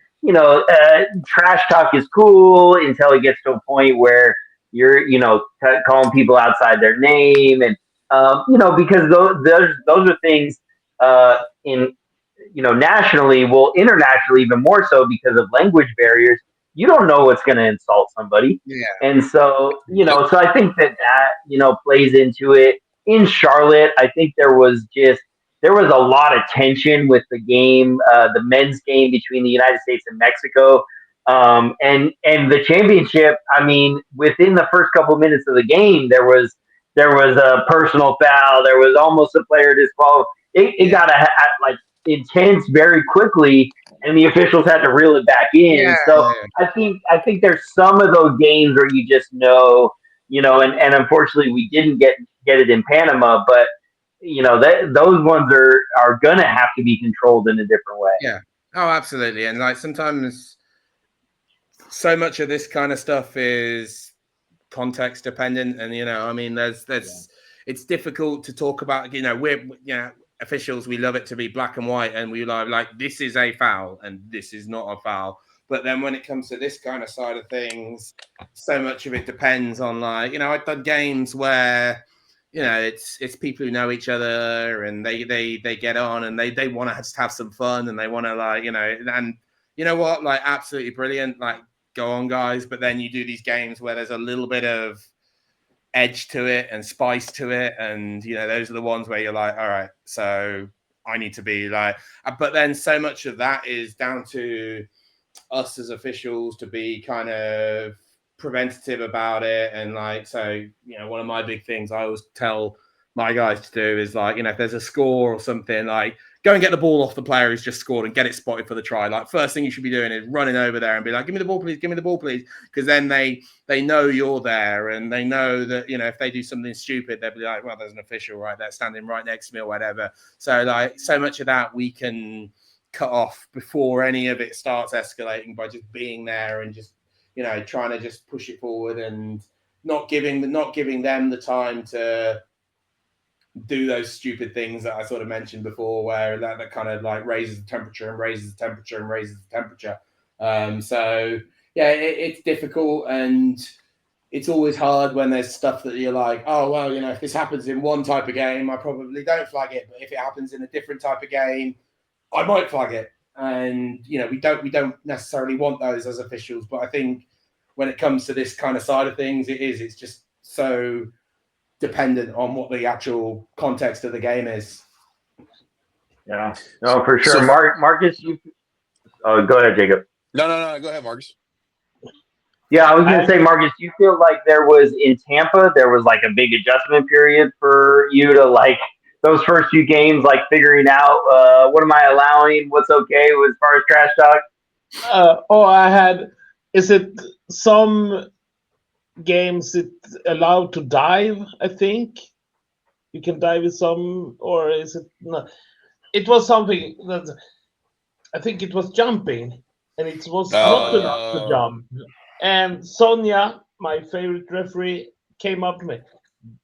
trash talk is cool until it gets to a point where you're, calling people outside their name. And, because those are things in, nationally, well, internationally, even more so because of language barriers. You don't know what's going to insult somebody. Yeah. And so, so I think that plays into it. In Charlotte, I think there was just, there was a lot of tension with the game, the men's game between the United States and Mexico. And the championship, I mean, within the first couple of minutes of the game, there was a personal foul. There was almost a player disqualified. It got like intense very quickly, and the officials had to reel it back in. Yeah, So yeah, I think there's some of those games where you just know, and unfortunately we didn't get it in Panama, but those ones are gonna have to be controlled in a different way. yeah. Oh, absolutely. And like sometimes so much of this kind of stuff is context dependent, and I mean, there's it's difficult to talk about. We're officials. We love it to be black and white, and we like this is a foul and this is not a foul. But then when it comes to this kind of side of things, so much of it depends on I've done games where it's people who know each other and they get on and they want to just have some fun and they want to and you know what, like absolutely brilliant, like go on guys. But then you do these games where there's a little bit of edge to it and spice to it, and those are the ones where you're like, all right, so I need to be like, but then so much of that is down to us as officials to be kind of preventative about it. And one of my big things I always tell my guys to do is if there's a score or something, go and get the ball off the player who's just scored and get it spotted for the try. First thing you should be doing is running over there and be like, give me the ball, please. Because then they know you're there, and they know that, if they do something stupid, they'll be like, well, there's an official right there standing right next to me or whatever. So so much of that we can cut off before any of it starts escalating by just being there and just, trying to just push it forward and not giving them the time to do those stupid things that I sort of mentioned before, where that kind of raises the temperature and raises the temperature and raises the temperature. So yeah, it's difficult, and it's always hard when there's stuff that you're like, oh well, if this happens in one type of game, I probably don't flag it, but if it happens in a different type of game, I might flag it. And we don't necessarily want those as officials, but I think when it comes to this kind of side of things, it's just so dependent on what the actual context of the game is. Yeah, no, for sure. So- Marcus, go ahead, Jacob. No. Go ahead, Marcus. Yeah, I was going to say, Marcus, do you feel like there was in Tampa, there was like a big adjustment period for you to those first few games, figuring out what am I allowing, what's okay as far as trash talk? Is it some games it's allowed to dive? I think you can dive with some, or is it not? It was something that I think it was jumping, and it was not allowed to jump. And Sonia, my favorite referee, came up to me.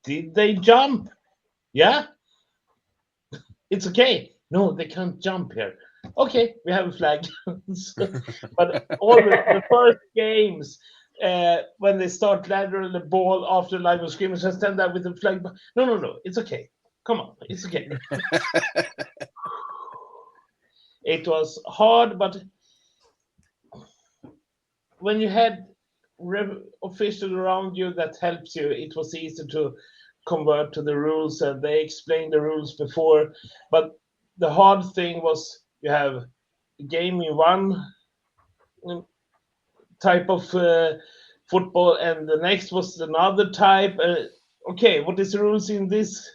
Did they jump? Yeah, it's okay. No, they can't jump here. Okay, we have a flag. But all the first games, when they start laddering the ball after line of scrimmage, I stand there with the flag. No, it's okay. Come on, it's okay. It was hard, but when you had officials around you that helps you, it was easy to convert to the rules, and they explained the rules before. But the hard thing was you have a game in one type of football, and the next was another type. Okay, what is the rules in this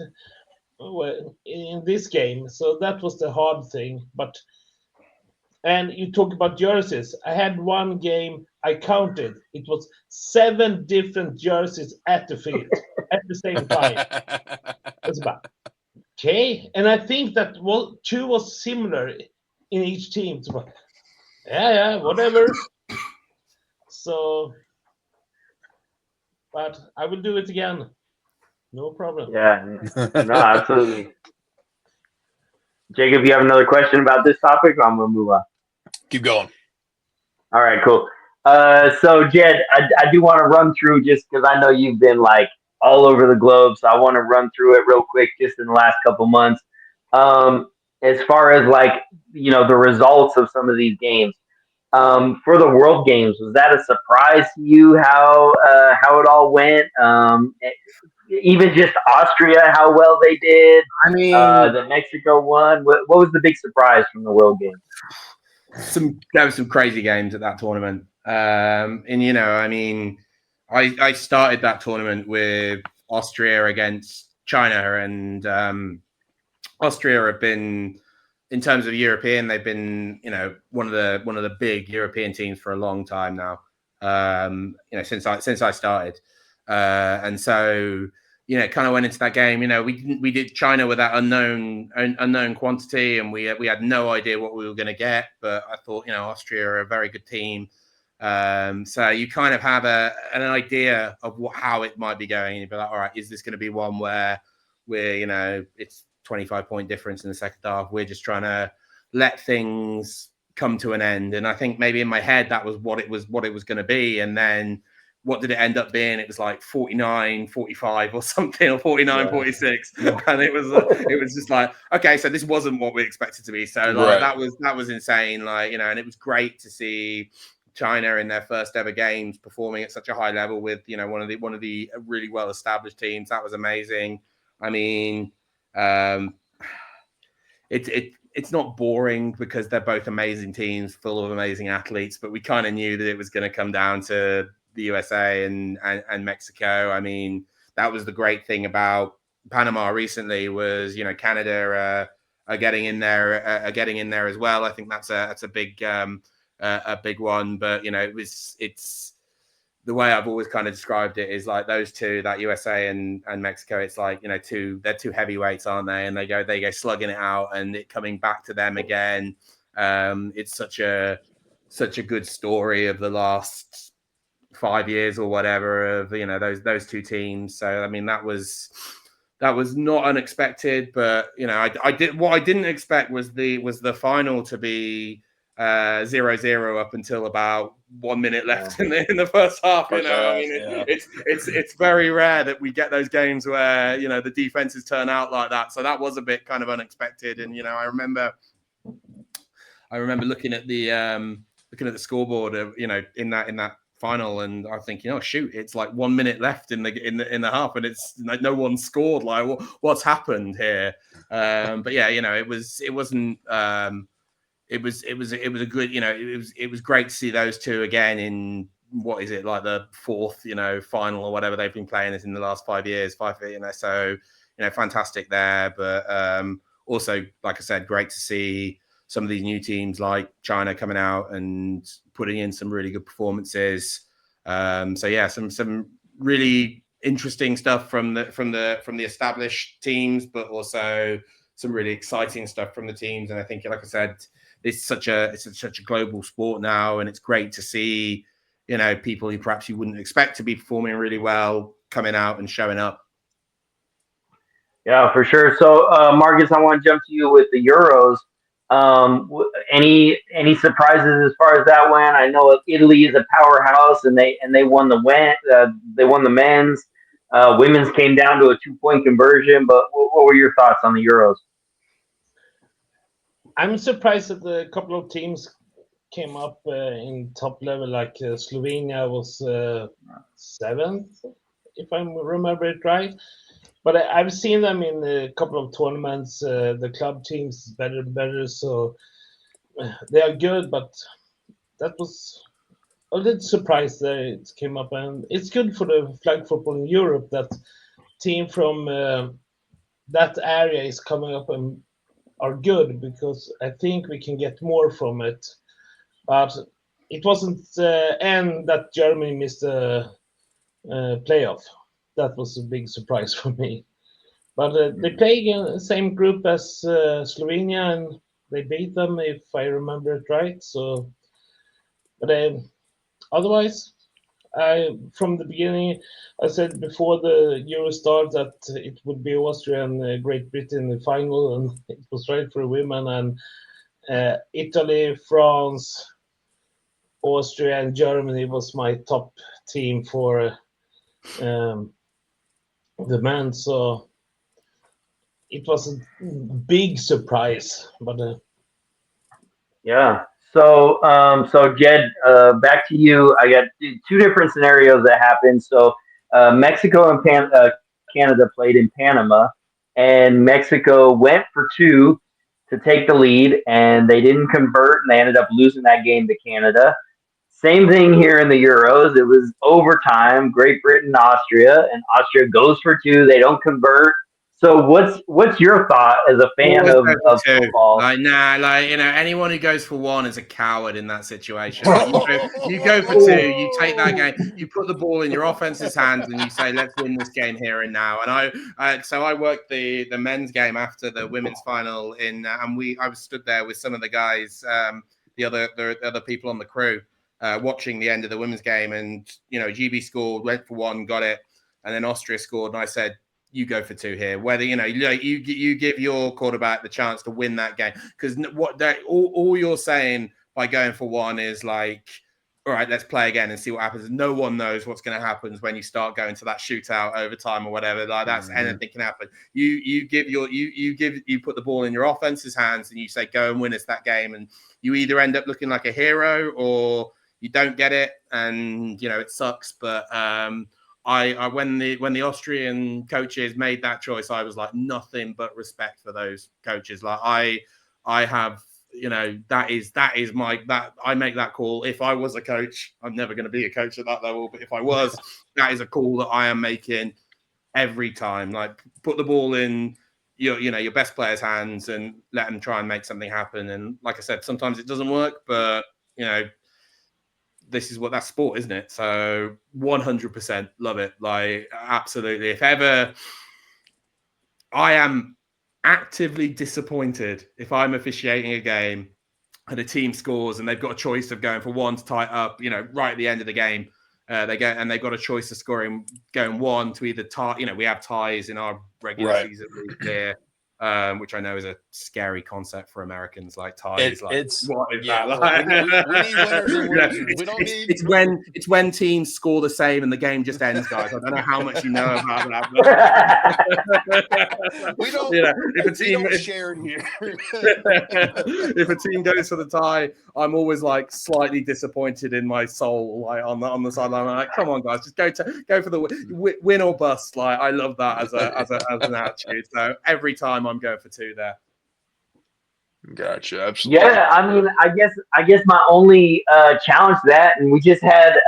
game? So that was the hard thing. And you talk about jerseys. I had one game, I counted. It was 7 different jerseys at the field at the same time. It's about, okay. And I think that 2 was similar in each team. So, yeah, whatever. So, but I will do it again. No problem. Yeah, no, absolutely. Jacob, you have another question about this topic? Or I'm going to move on. Keep going. All right, cool. So Jed, I do want to run through, just because I know you've been all over the globe, so I want to run through it real quick just in the last couple months. As far as the results of some of these games, for the World Games, was that a surprise to you how it all went? even just Austria, how well they did. I mean, The Mexico one. What was the big surprise from the World Games? there were some crazy games at that tournament. And you know, I mean, I started that tournament with Austria against China, and Austria have been, in terms of European, they've been, you know, one of the big European teams for a long time now. You know, since I started, and so, you know, kind of went into that game. You know, we did China with that unknown quantity, and we had no idea what we were going to get. But I thought, you know, Austria are a very good team. So you kind of have an idea of how it might be going. You'd be like, all right, is this going to be one where we're, you know, it's 25-point difference in the second half. We're just trying to let things come to an end. And I think maybe in my head that was what it was going to be. And then what did it end up being? It was like 49-45 or something, or 49-46. And it was just like, okay, so this wasn't what we expected to be. So like that was insane. Like, you know, and it was great to see China in their first ever games performing at such a high level with, you know, one of the really well established teams. That was amazing. I mean, it's not boring because they're both amazing teams full of amazing athletes, but we kind of knew that it was going to come down to the USA and Mexico. I mean, that was the great thing about Panama recently was, you know, Canada are getting in there as well. I think that's a big one, but you know, it's the way I've always kind of described it is like those two, that USA and Mexico, it's like, you know, they're two heavyweights, aren't they? And they go slugging it out, and it coming back to them again. It's such a good story of the last 5 years or whatever of, you know, those two teams. So I mean, that was not unexpected, but you know, I didn't expect was the final to be 0-0 up until about 1 minute left in the first half. You know, I mean, it's very rare that we get those games where, you know, the defenses turn out like that. So that was a bit kind of unexpected. And you know, I remember looking at the scoreboard of, you know, in that final, and I think, you know, shoot, it's like 1 minute left in the half, and it's like no one scored. Like, what's happened here? But yeah, you know, it was a good, you know, it was great to see those two again in, what is it, like the fourth, you know, final or whatever they've been playing this in the last 5 years, you know, so, you know, fantastic there. But also, like I said, great to see some of these new teams like China coming out and putting in some really good performances. So yeah, some really interesting stuff from the established teams, but also some really exciting stuff from the teams. And I think, like I said, it's such a global sport now, and it's great to see, you know, people who perhaps you wouldn't expect to be performing really well coming out and showing up. Yeah, for sure. So, Marcus, I want to jump to you with the Euros. Any surprises as far as that went? I know Italy is a powerhouse, and they won the men's. Women's came down to a 2-point conversion. But what were your thoughts on the Euros? I'm surprised that a couple of teams came up in top level, like Slovenia was 7th, if I remember it right. But I've seen them in a couple of tournaments. The club teams better, so they are good. But that was a little surprised that it came up, and it's good for the flag football in Europe that team from that area is coming up and are good, because I think we can get more from it. But it wasn't and that Germany missed the playoff. That was a big surprise for me. But they play in the same group as Slovenia, and they beat them, if I remember it right. So, but otherwise, from the beginning, I said before the Euro start that it would be Austria and Great Britain in the final, and it was right for women. And Italy, France, Austria, and Germany was my top team for the men. So it was a big surprise. But Yeah. So, Jed, back to you. I got two different scenarios that happened. So, Mexico and Canada played in Panama, and Mexico went for two to take the lead, and they didn't convert, and they ended up losing that game to Canada. Same thing here in the Euros. It was overtime. Great Britain, Austria, and Austria goes for two. They don't convert. So what's your thought as a fan Always go of for two. football? Like, nah, like, anyone who goes for one is a coward in that situation. Like, you go for two, you take that game, you put the ball in your offense's hands, and you say, let's win this game here and now. And I worked the men's game after the women's final and I was stood there with some of the guys, the other people on the crew, watching the end of the women's game, and GB scored, went for one, got it, and then Austria scored, and I said, you go for two here. Whether you give your quarterback the chance to win that game, because all you're saying by going for one is like, all right, let's play again and see what happens. No one knows what's going to happen when you start going to that shootout overtime or whatever. Like that's anything can happen. You put the ball in your offense's hands and you say go and win us that game, and you either end up looking like a hero or you don't get it, and it sucks. But I when the Austrian coaches made that choice, I was like nothing but respect for those coaches. Like I have, that is I make that call. If I was a coach, I'm never going to be a coach at that level, but if I was, that is a call that I am making every time. Like put the ball in your best player's hands and let them try and make something happen. And like I said, sometimes it doesn't work, but this is what that's sport, isn't it? So 100% love it. Like absolutely. If ever I am actively disappointed if I'm officiating a game and a team scores and they've got a choice of going for one to tie it up, right at the end of the game, they've got a choice of going one to either tie. We have ties in our regular season league there. Which I know is a scary concept for Americans, like ties. What is that? Like? We need winners and losers. We don't need. It's when teams score the same and the game just ends, guys. I don't know how much you know about that. But we don't. If a team share here. If a team goes for the tie, I'm always like slightly disappointed in my soul, like on the sideline. I'm like, come on, guys, just go for the win or bust. Like I love that as an attitude. So every time I'm going for two there. Gotcha. Absolutely. Yeah, I mean, I guess my only challenge to that, and we just had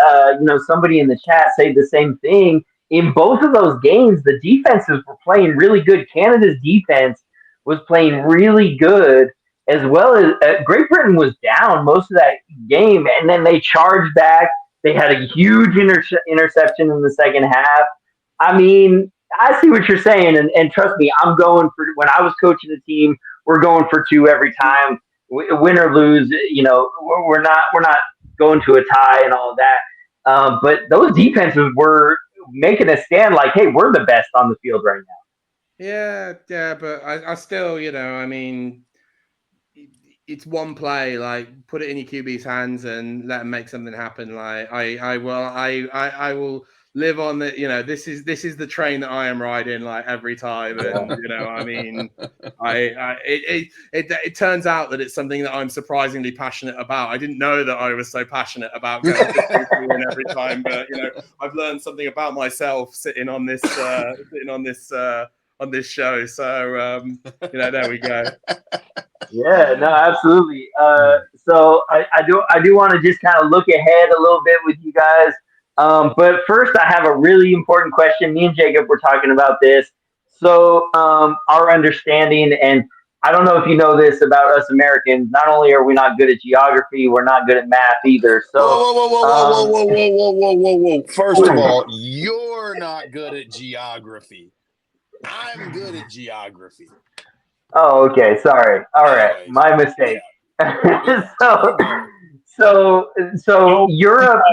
somebody in the chat say the same thing. In both of those games, the defenses were playing really good. Canada's defense was playing really good, as well as Great Britain was down most of that game, and then they charged back. They had a huge interception in the second half. I mean, I see what you're saying, and trust me, I'm going for. When I was coaching the team, we're going for two every time, win or lose. We're not going to a tie and all of that. But those defenses were making a stand, like, hey, we're the best on the field right now. Yeah, but I still, I mean, it's one play. Like, put it in your QB's hands and let him make something happen. Like, I will live on the. This is the train that I am riding, like every time. And I mean, it turns out that it's something that I'm surprisingly passionate about. I didn't know that I was so passionate about going to win every time, but I've learned something about myself sitting on this on this show. So there we go. Yeah, no, absolutely. So I do want to just kind of look ahead a little bit with you guys. But first, I have a really important question. Me and Jacob were talking about this. So our understanding, and I don't know if you know this about us Americans, not only are we not good at geography, we're not good at math either. So whoa. First of all, you're not good at geography. I'm good at geography. Oh, okay. Sorry. All right. My mistake. Yeah. So Europe.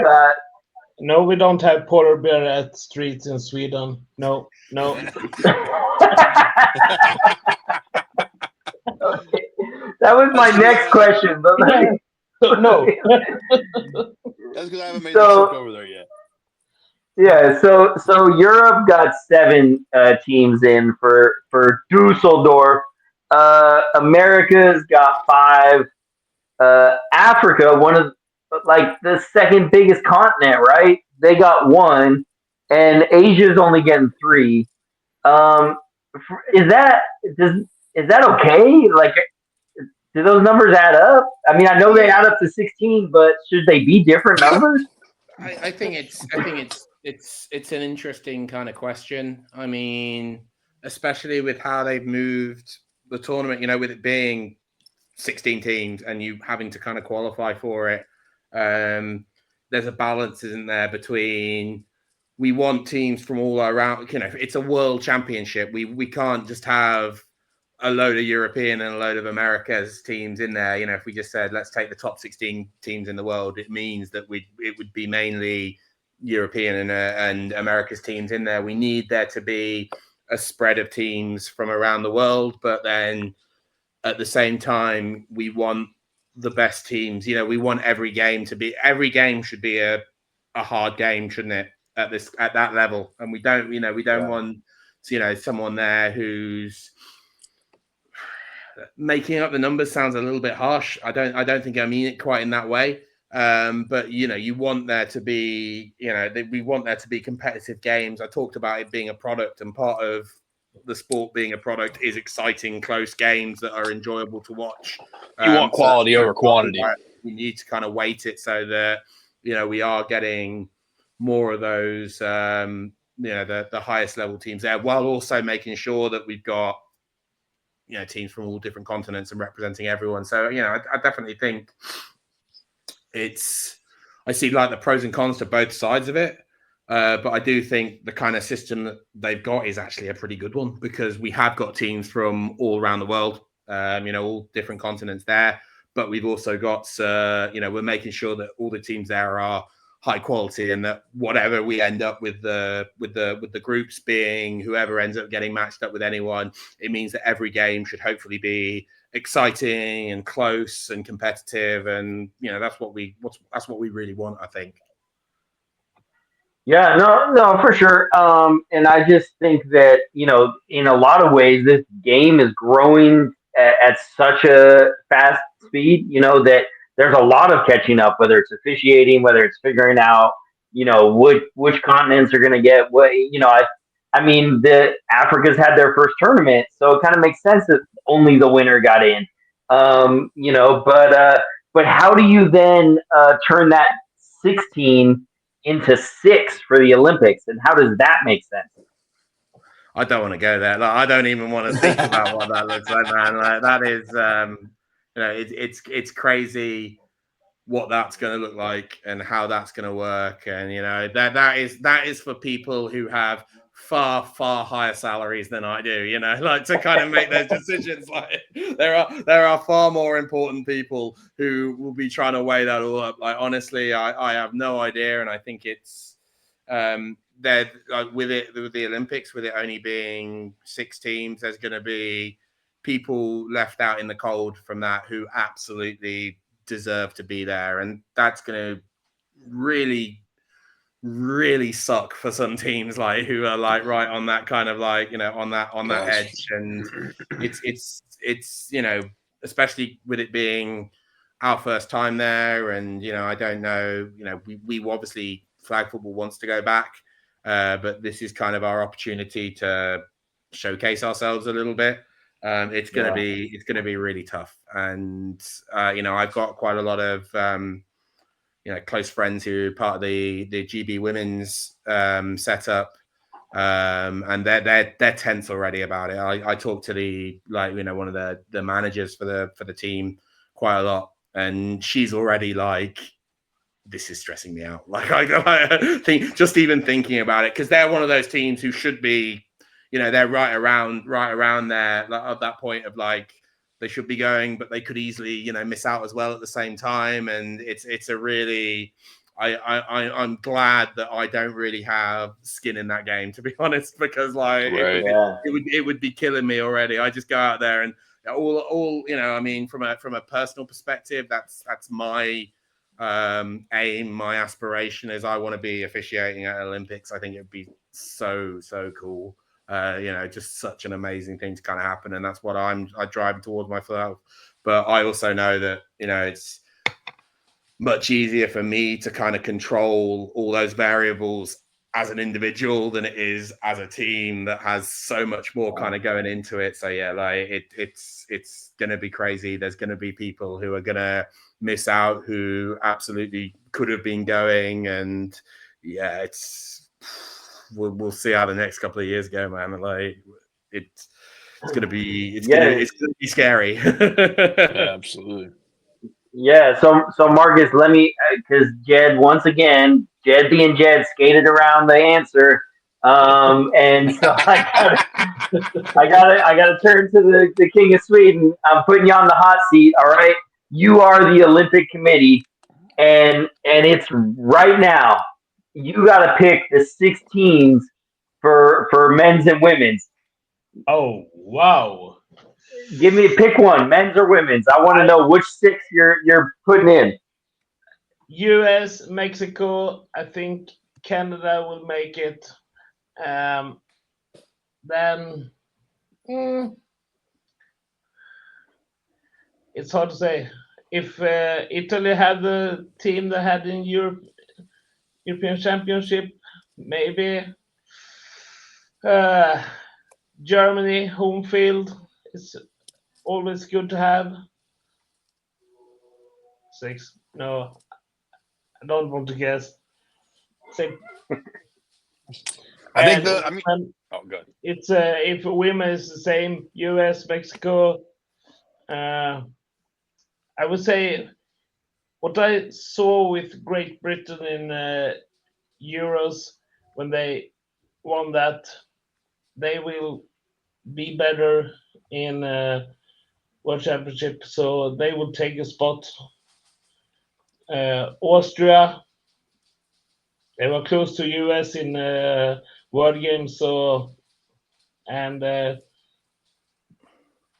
No, we don't have polar bear at streets in Sweden. No. Okay. That was my next question, but no. That's because I haven't made the trip over there yet. Yeah, so Europe got 7 teams in for Dusseldorf. America's got 5. Africa, one of the second biggest continent, right? They got 1, and Asia's only getting 3. Is that is that okay? Like, do those numbers add up? I mean, I know they add up to 16, but should they be different numbers? I think it's an interesting kind of question. I mean, especially with how they've moved the tournament, with it being 16 teams and you having to kind of qualify for it. There's a balance, isn't there, between we want teams from all around. It's a world championship. We can't just have a load of European and a load of America's teams in there. If we just said let's take the top 16 teams in the world, it means that it would be mainly European and America's teams in there. We need there to be a spread of teams from around the world, but then at the same time, we want the best teams. We want every game should be a hard game, shouldn't it? At that level, and we don't want someone there who's making up the numbers. Sounds a little bit harsh. I don't think I mean it quite in that way. But you want there to be we want there to be competitive games. I talked about it being a product, and part of the sport being a product is exciting, close games that are enjoyable to watch. You want quality over quantity. We need to kind of weight it so that we are getting more of those the highest level teams there, while also making sure that we've got teams from all different continents and representing everyone. So I definitely think I see like the pros and cons to both sides of it. But I do think the kind of system that they've got is actually a pretty good one, because we have got teams from all around the world, all different continents there. But we've also got, we're making sure that all the teams there are high quality, and that whatever we end up with the groups being whoever ends up getting matched up with anyone, it means that every game should hopefully be exciting and close and competitive, and that's what we really want, I think. Yeah, no, for sure. And I just think that, in a lot of ways, this game is growing at such a fast speed, that there's a lot of catching up, whether it's officiating, whether it's figuring out, which continents are going to get what, I mean, the Africa's had their first tournament, so it kind of makes sense that only the winner got in. But how do you then turn that 16 into 6 for the Olympics, and how does that make sense? I don't want to go there. Like, I don't even want to think about what that looks like, man. Like, that is, it's crazy what that's going to look like and how that's going to work. And that is for people who have far higher salaries than I do. Like, to kind of make those decisions. Like, there are far more important people who will be trying to weigh that all up. Like, honestly, I have no idea, and I think it's with the Olympics, with it only being 6 teams, there's going to be people left out in the cold from that who absolutely deserve to be there, and that's going to really suck for some teams, like, who are like right on that kind of like on that edge. And it's especially with it being our first time there, and I don't know, we obviously flag football wants to go back, but this is kind of our opportunity to showcase ourselves a little bit. It's going to be really tough, and I've got quite a lot of close friends who are part of the GB women's setup, and they're tense already about it. I talked to one of the managers for the team quite a lot, and she's already like, this is stressing me out. Like, I think just even thinking about it, because they're one of those teams who should be, they're right around there, like, at that point of like, they should be going, but they could easily, miss out as well at the same time. And it's a really, I'm glad that I don't really have skin in that game, to be honest, because like, right. it would be killing me already. I just go out there and all I mean, from a personal perspective, that's my aim, my aspiration is I want to be officiating at Olympics. I think it'd be so cool. Just such an amazing thing to kind of happen, and that's what I drive towards myself. But I also know that it's much easier for me to kind of control all those variables as an individual than it is as a team that has so much more kind of going into it. So yeah, like it's gonna be crazy. There's gonna be people who are gonna miss out who absolutely could have been going, and yeah, we'll see how the next couple of years go, man. Like it's gonna be scary. Yeah, absolutely. Yeah, so Marcus, let me, because Jed, once again, Jed being Jed, skated around the answer, and so I gotta turn to the King of Sweden. I'm putting you on the hot seat. All right, you are the Olympic Committee, and it's right now. You gotta pick the 6 teams for men's and women's. Oh, wow. Give me pick one, men's or women's. I want to know which 6 you're putting in. US, Mexico, I think Canada will make it. Then it's hard to say. If Italy had the team they had in European Championship, maybe Germany home field is always good to have. 6. No, I don't want to guess. 6. I think And good. it's if women is the same, US, Mexico. I would say what I saw with Great Britain in Euros when they won that, they will be better in World Championship, so they will take a spot. Austria, they were close to US in World Games, so and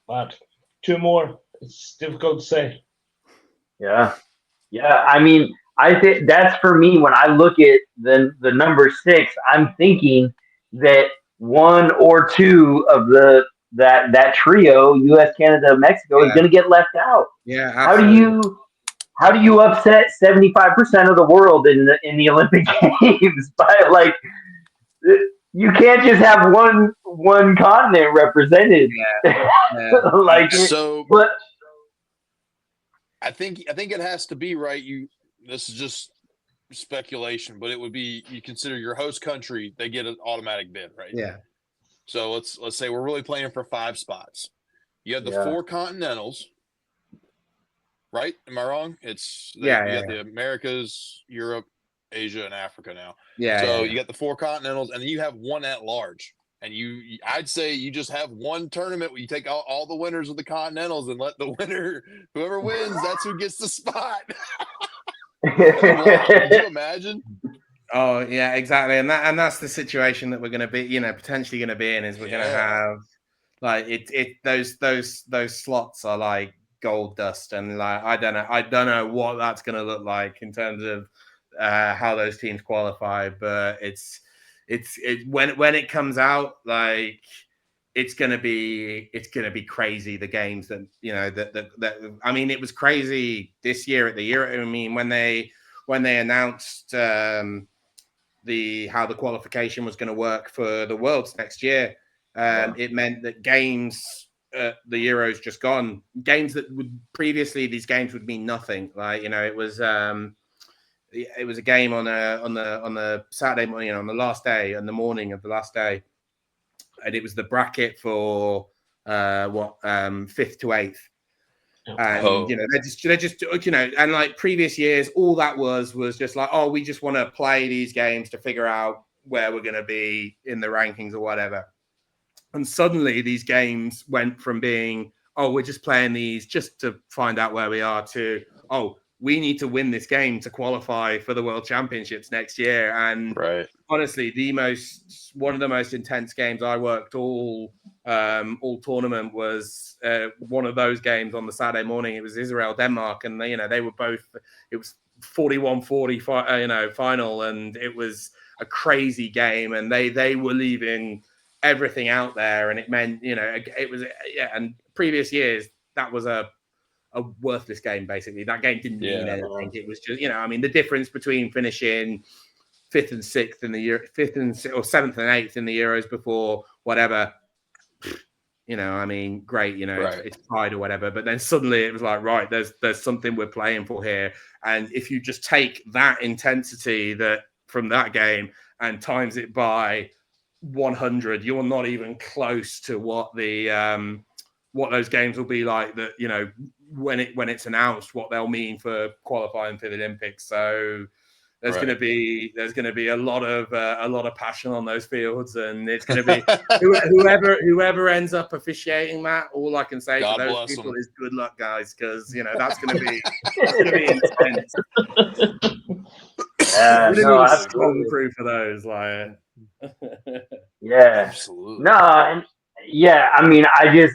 but 2 more. It's difficult to say. Yeah. Yeah, I mean, I think that's for me when I look at the number 6, I'm thinking that 1 or 2 of that trio, US, Canada, Mexico, is going to get left out. Yeah, How absolutely. do you upset 75% of the world in the Olympic Games by like you can't just have one continent represented. Yeah. Like So but I think it has to be right. This is just speculation, but it would be you consider your host country, they get an automatic bid, right? Yeah. So let's say we're really playing for 5 spots. You have the Yeah. 4 continentals, right? Am I wrong? You got the Americas, Europe, Asia, and Africa now. Yeah. You got the 4 continentals, and then you have 1 at large. And I'd say you just have 1 tournament where you take all the winners of the continentals and let the winner, whoever wins, that's who gets the spot. Could you imagine? Oh yeah, exactly, and that's the situation that we're going to be, potentially going to be in. Is we're going to have like those slots are like gold dust, and like I don't know what that's going to look like in terms of how those teams qualify, but it's when it comes out, like it's gonna be crazy. The games that that I mean, it was crazy this year at the Euro. I mean, when they announced how the qualification was going to work for the Worlds next year, it meant that games the Euros just gone, games that would previously, these games would mean nothing. Like it was a game on the Saturday morning, on the last day, on the morning of the last day, and it was the bracket for 5th to 8th. And they're just and like previous years, all that was just like, oh, we just want to play these games to figure out where we're going to be in the rankings or whatever. And suddenly these games went from being, oh, we're just playing these just to find out where we are, to, oh, we need to win this game to qualify for the World Championships next year. And honestly, one of the most intense games I worked all tournament was one of those games on the Saturday morning. It was Israel-Denmark, and they were both, it was 41-40 final, and it was a crazy game, and they were leaving everything out there, and it meant it was and previous years that was a worthless game. Basically, that game didn't mean anything. It was just I mean, the difference between finishing fifth and sixth in the year, or seventh and eighth in the Euros before, whatever. You know, I mean, great, you know, Right. it's pride or whatever. But then suddenly it was like, right, there's something we're playing for here. And if you just take that intensity that from that game and times it by 100, you're not even close to what those games will be like. That, you know, when it's announced what they'll mean for qualifying for the Olympics. So there's going to be a lot of passion on those fields, and it's going to be whoever ends up officiating that. All I can say God to those bless people them. is good luck, guys, because you know that's going to be intense. Yeah, Really no, strong absolutely. crew for those, like. Yeah, Absolutely. no, and yeah, I mean, I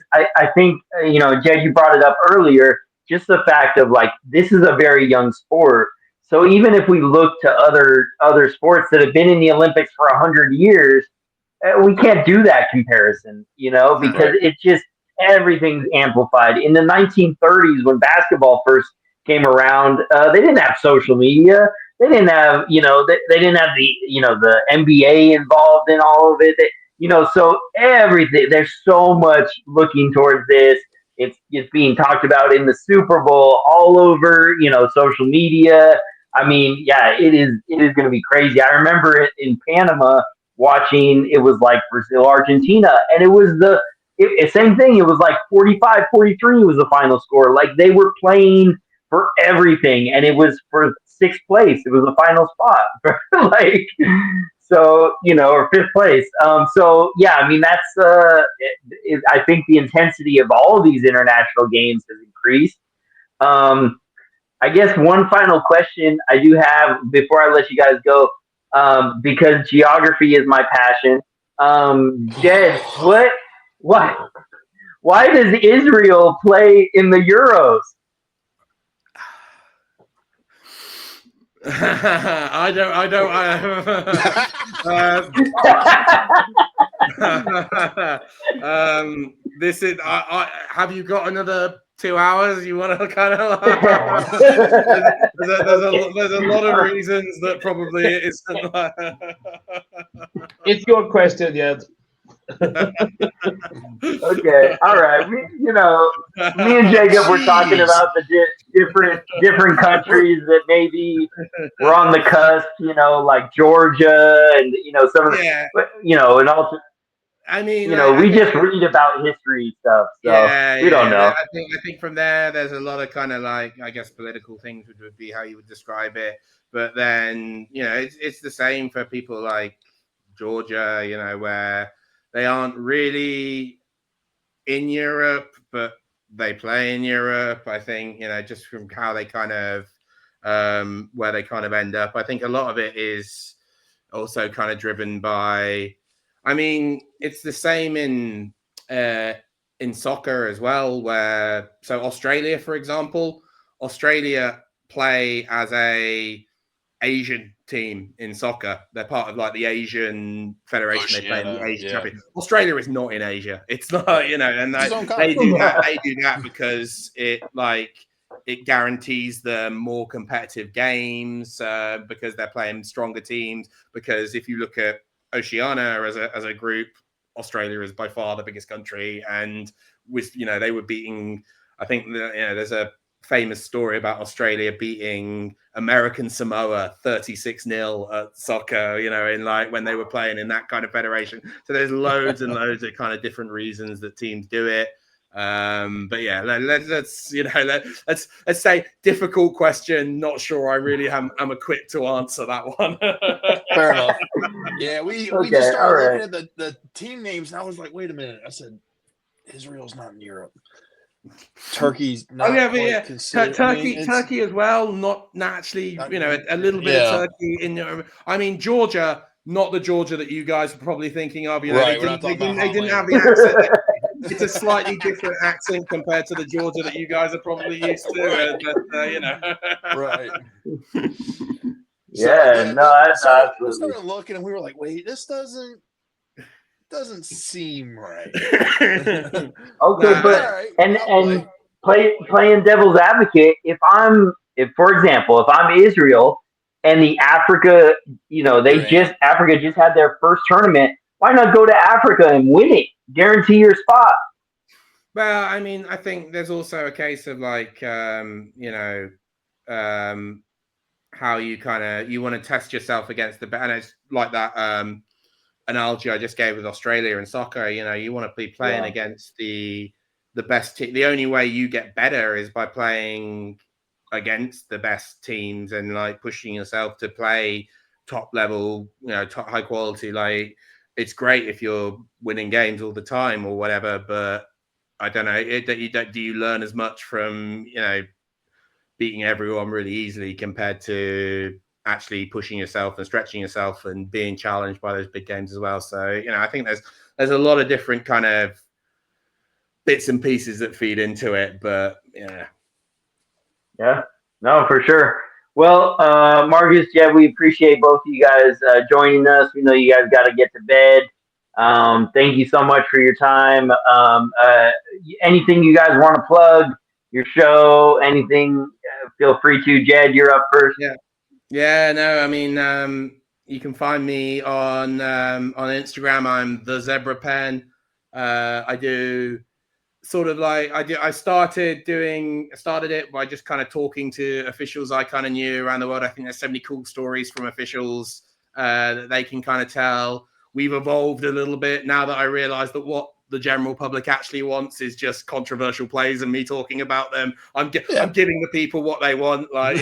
think, you know, Jed, you brought it up earlier, just the fact of like, this is a very young sport. So even if we look to other sports that have been in the Olympics for 100 years, we can't do that comparison, you know, No. because Right. it just everything's amplified. In the 1930s, when basketball first came around, they didn't have social media. They didn't have, you know, they didn't have the, you know, the NBA involved in all of it. You know, so everything, there's so much looking towards this. It's being talked about in the Super Bowl, all over, you know, social media. I mean, yeah, it is going to be crazy. I remember it in Panama watching, it was like Brazil, Argentina, and it was same thing. It was like 45-43 was the final score. Like they were playing for everything, and it was for sixth place. It was the final spot. Like, so, you know, or fifth place. So yeah, I mean, I think the intensity of all of these international games has increased. I guess one final question I do have before I let you guys go, because geography is my passion. Jed, why, why does Israel play in the Euros? I don't. This is. Have you got another 2 hours? You want to kind of? There's a lot of reasons that probably it isn't. It's your question, Jed. Okay, all right. You know, me and Jacob were talking Jeez. about the different countries that maybe were on the cusp. You know, like Georgia, and you know some of the, Yeah, you know, and also, I mean, you know, I we think. just read about history stuff, so Yeah, we don't know. I think from there, there's a lot of kind of like, I guess, political things would be how you would describe it. But then, you know, it's the same for people like Georgia, you know, where they aren't really in Europe, but they play in Europe. I think, you know, just from how they kind of where they kind of end up. I think a lot of it is also kind of driven by. I mean, it's the same in soccer as well. Where so Australia, for example, Australia play as a Asian team in soccer. They're part of like the Asian Federation. They play in the Oceania, Asian yeah. Champion. Australia is not in Asia. It's not, you know, and It's its own they continent. do that. They do that because it guarantees them more competitive games because they're playing stronger teams. Because if you look at Oceania as a group, Australia is by far the biggest country, and with, you know, they were beating. I think there's a famous story about Australia beating American Samoa 36-0 at soccer, you know, in like when they were playing in that kind of federation. So there's loads and loads of kind of different reasons that teams do it. But yeah, let's say difficult question. Not sure I really am equipped to answer that one. Fair enough. Yeah, we Okay, just started all right. looking at the team names, and I was like, wait a minute. I said, Israel's not in Europe. Turkey's not. Oh yeah, but quite yeah, considered. Turkey as well. Not naturally, you know, a little bit of Turkey in there. I mean, Georgia, not the Georgia that you guys are probably thinking of. You know, Right, we're not talking about they didn't have Hotlanta. the accent. It's a slightly different accent compared to the Georgia that you guys are probably used to. Right. But, you know, Right. Yeah, no, we absolutely. started looking, and we were like, wait, this doesn't seem right. Okay, Nah, but All right, and I'll playing devil's advocate, if for example, if I'm Israel and the Africa, Africa just had their first tournament. Why not go to Africa and win it? Guarantee your spot. Well, I mean, I think there's also a case of like, how you want to test yourself against the, and it's like that analogy I just gave with Australia and soccer. You want to be playing against the best team. The only way you get better is by playing against the best teams and like pushing yourself to play top level, top high quality. Like, it's great if you're winning games all the time or whatever, but I don't know. Do you learn as much from beating everyone really easily compared to actually pushing yourself and stretching yourself and being challenged by those big games as well? So I think there's a lot of different kind of bits and pieces that feed into it, but yeah, no, for sure. Well, Marcus, we appreciate both of you guys joining us. We know you guys got to get to bed. Thank you so much for your time. Anything you guys want to plug, your show, anything, feel free to. Jed, you're up first. Yeah, no, I mean, you can find me on Instagram. I'm the Zebra Pen. I do sort of like I started it by just kind of talking to officials I kind of knew around the world. I think there's so many cool stories from officials that they can kind of tell. We've evolved a little bit now that I realize that what the general public actually wants is just controversial plays and me talking about them. I'm giving the people what they want, like,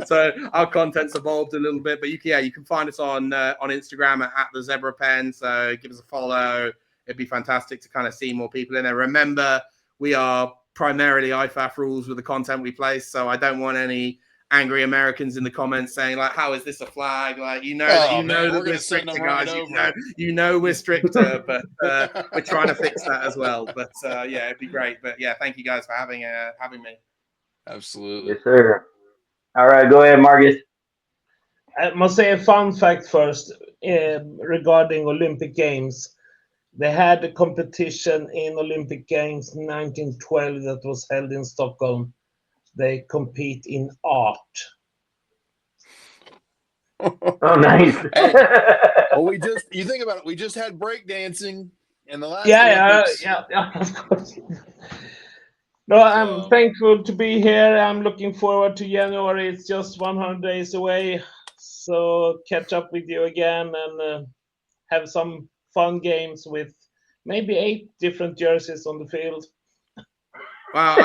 so our content's evolved a little bit, but you can find us on Instagram at the Zebra Pen. So give us a follow. It'd be fantastic to kind of see more people in there. Remember, we are primarily IFAF rules with the content we place, so I don't want any angry Americans in the comments saying like, "How is this a flag?" Like, that we're stricter, guys. We're stricter, but we're trying to fix that as well. But it'd be great. But thank you guys for having me. Absolutely. Yes, sir. All right, go ahead, Marcus. I must say a fun fact first regarding Olympic Games. They had a competition in Olympic Games 1912 that was held in Stockholm. They compete in art. Oh, nice. Well, you think about it, we just had breakdancing in the last Olympics. Yeah, of course. No, I'm thankful to be here. I'm looking forward to January. It's just 100 days away. So catch up with you again and have some fun games with maybe 8 different jerseys on the field. Wow,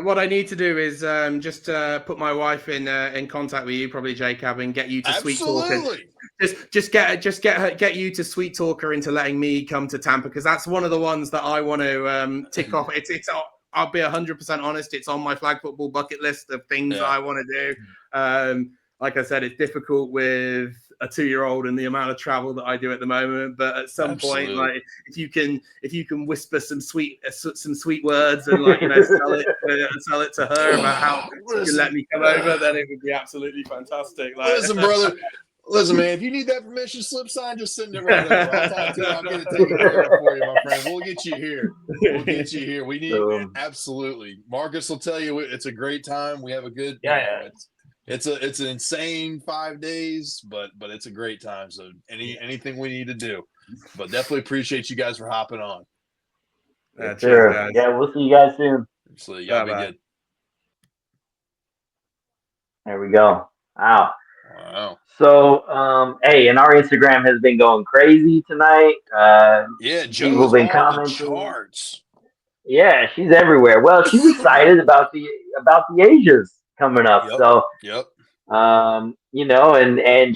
what I need to do is just put my wife in contact with you, probably Jacob, and get you to sweet talk her. Just get you to sweet talk her into letting me come to Tampa, because that's one of the ones that I want to tick off. It's I'll be 100% honest. It's on my flag football bucket list of things that I want to do. Like I said, it's difficult with a 2-year-old and the amount of travel that I do at the moment. But at some point, like if you can whisper some sweet words and like sell it to her about how you can let me come over, then it would be absolutely fantastic. Like, listen, brother. Listen, man, if you need that permission slip signed, just send it right over. I'll talk to you. I'll get it taken care of for you, my friend. We'll get you here. We need absolutely. Marcus will tell you it's a great time. We have a good It's an insane 5 days, but it's a great time. So anything we need to do, but definitely appreciate you guys for hopping on. Sure. Guys. Yeah, we'll see you guys soon. Absolutely. Y'all be good. There we go. Wow. So, and our Instagram has been going crazy tonight. Joe's been commenting. Charts. Yeah, she's everywhere. Well, she's excited about the Asias coming up. And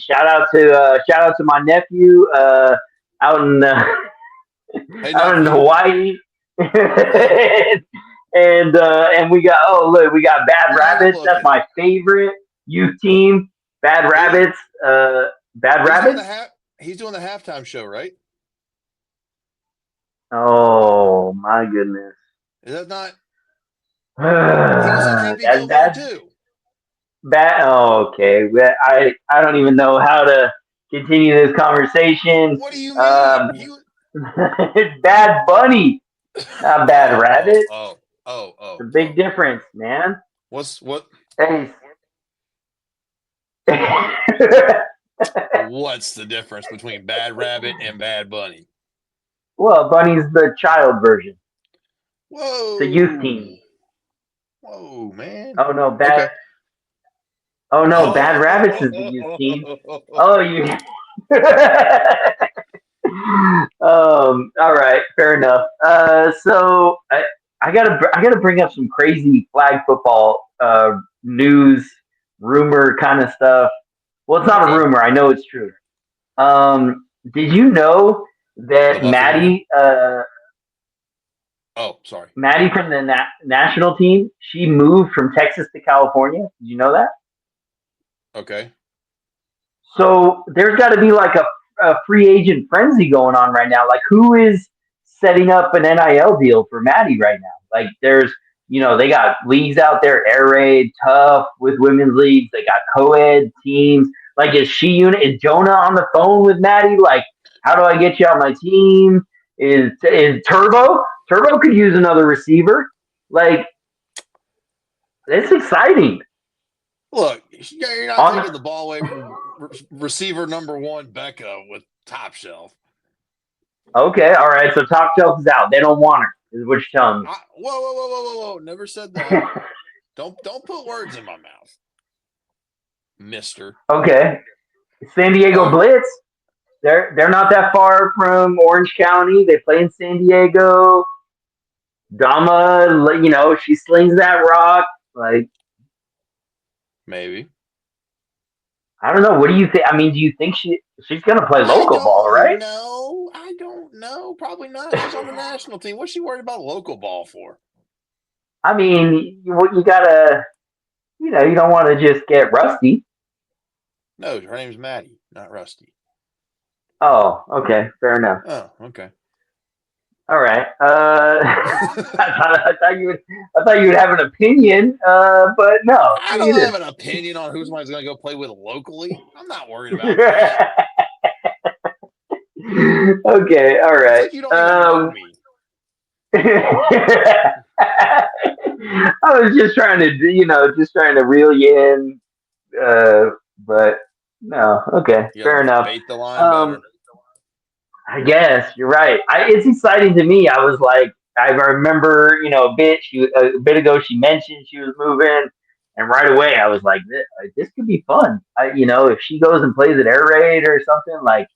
shout out to my nephew out in Hawaii. and we got Bad Rabbits. That's my favorite youth team. Bad Rabbits. Rabbits. He's doing the halftime show, right? Oh my goodness! Is that not? That's too. Okay. I don't even know how to continue this conversation. What do you mean? It's Bad Bunny, not Bad Rabbit. Oh. It's a big difference, man. What? Hey. What's the difference between Bad Rabbit and Bad Bunny? Well, Bunny's the child version. It's a youth team. Whoa. Whoa, man. Oh no, Okay. Bad Rabbits is the youth team. Oh, you. All right, fair enough. So I gotta bring up some crazy flag football news rumor kind of stuff. Well, it's not a Okay. rumor. I know it's true. Did you know The that Buffalo Man? Oh, sorry. Maddie from the national team, she moved from Texas to California? Did you know that? Okay. So there's got to be like a free agent frenzy going on right now. Like, who is setting up an NIL deal for Maddie right now? Like, they got leagues out there, Air Raid, Tough with women's leagues. They got co-ed teams. Like, is Jonah on the phone with Maddie? Like, how do I get you on my team? Is Turbo? Turbo could use another receiver. Like, it's exciting. Look, you're not taking the ball away from receiver number one, Becca, with Top Shelf. Okay, all right. So Top Shelf is out. They don't want her. Is what you're telling me. Whoa! Never said that. Don't put words in my mouth, Mister. Okay, San Diego Blitz. They're not that far from Orange County. They play in San Diego. Dama, she slings that rock. Like, Maybe. I don't know. What do you think? I mean, do you think she's gonna play local ball, right? No, I don't know. Probably not. She's on the national team. What's she worried about local ball for? I mean, you gotta, you don't want to just get rusty. No, her name's Maddie, not Rusty. Oh, okay, fair enough. Oh, okay. All right. I thought you would have an opinion, but no. I don't have an opinion on who somebody's going to go play with locally. I'm not worried about that. Okay. All right. It's like you don't even know me. I was just trying to reel you in, but no. Okay, fair enough. Bait the line better. I guess you're right. It's exciting to me. I was like, I remember, a bit ago, she mentioned she was moving, and right away I was like, this could be fun. If she goes and plays at Air Raid or something, like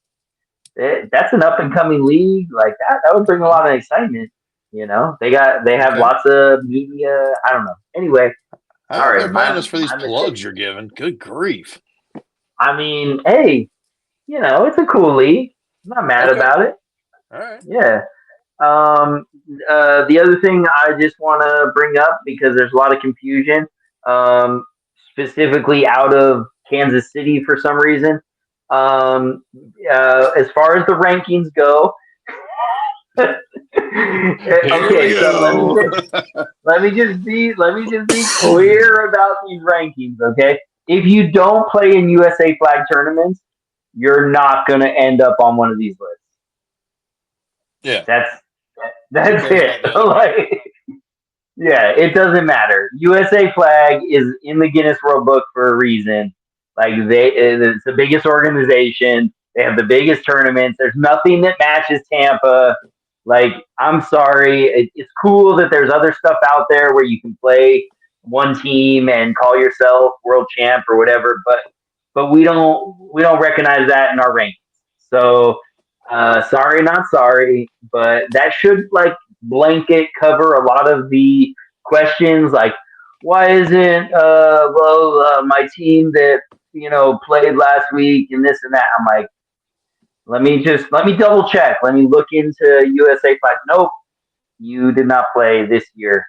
that's an up and coming league like that. That would bring a lot of excitement. They have lots of media. I don't know. Anyway, all right. They're paying us for these plugs you're giving. Good grief. I mean, hey, it's a cool league. I'm not mad about it. All right. Yeah. The other thing I just want to bring up because there's a lot of confusion, specifically out of Kansas City for some reason. As far as the rankings go, okay. So let me just be clear about these rankings. Okay, if you don't play in USA flag tournaments, you're not going to end up on one of these lists. Yeah, that's it. Like, yeah, it doesn't matter. USA flag is in the Guinness World Book for a reason. Like it's the biggest organization. They have the biggest tournaments. There's nothing that matches Tampa. Like, I'm sorry. It's cool that there's other stuff out there where you can play one team and call yourself world champ or whatever, but we don't recognize that in our rankings. So sorry, not sorry, but that should like blanket cover a lot of the questions. Like, why isn't my team that played last week and this and that? I'm like, let me double check. Let me look into USA flag. Nope, you did not play this year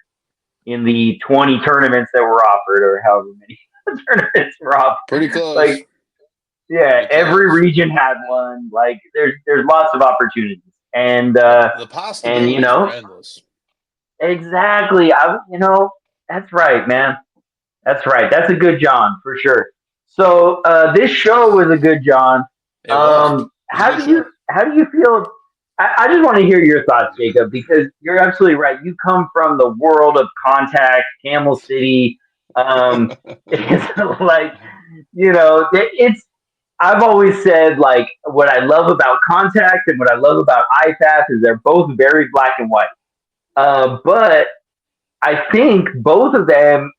in the 20 tournaments that were offered, or however many tournaments were offered. Pretty close. Like, yeah, every region had one. Like, there's lots of opportunities, and the possibilities are endless. Exactly. That's right, man. That's right. That's a good John for sure. So this show was a good John. How do you feel? I just want to hear your thoughts, Jacob, because you're absolutely right. You come from the world of contact, Camel City, It's like, it's. I've always said like what I love about contact and what I love about IFAF is they're both very black and white. But I think both of them,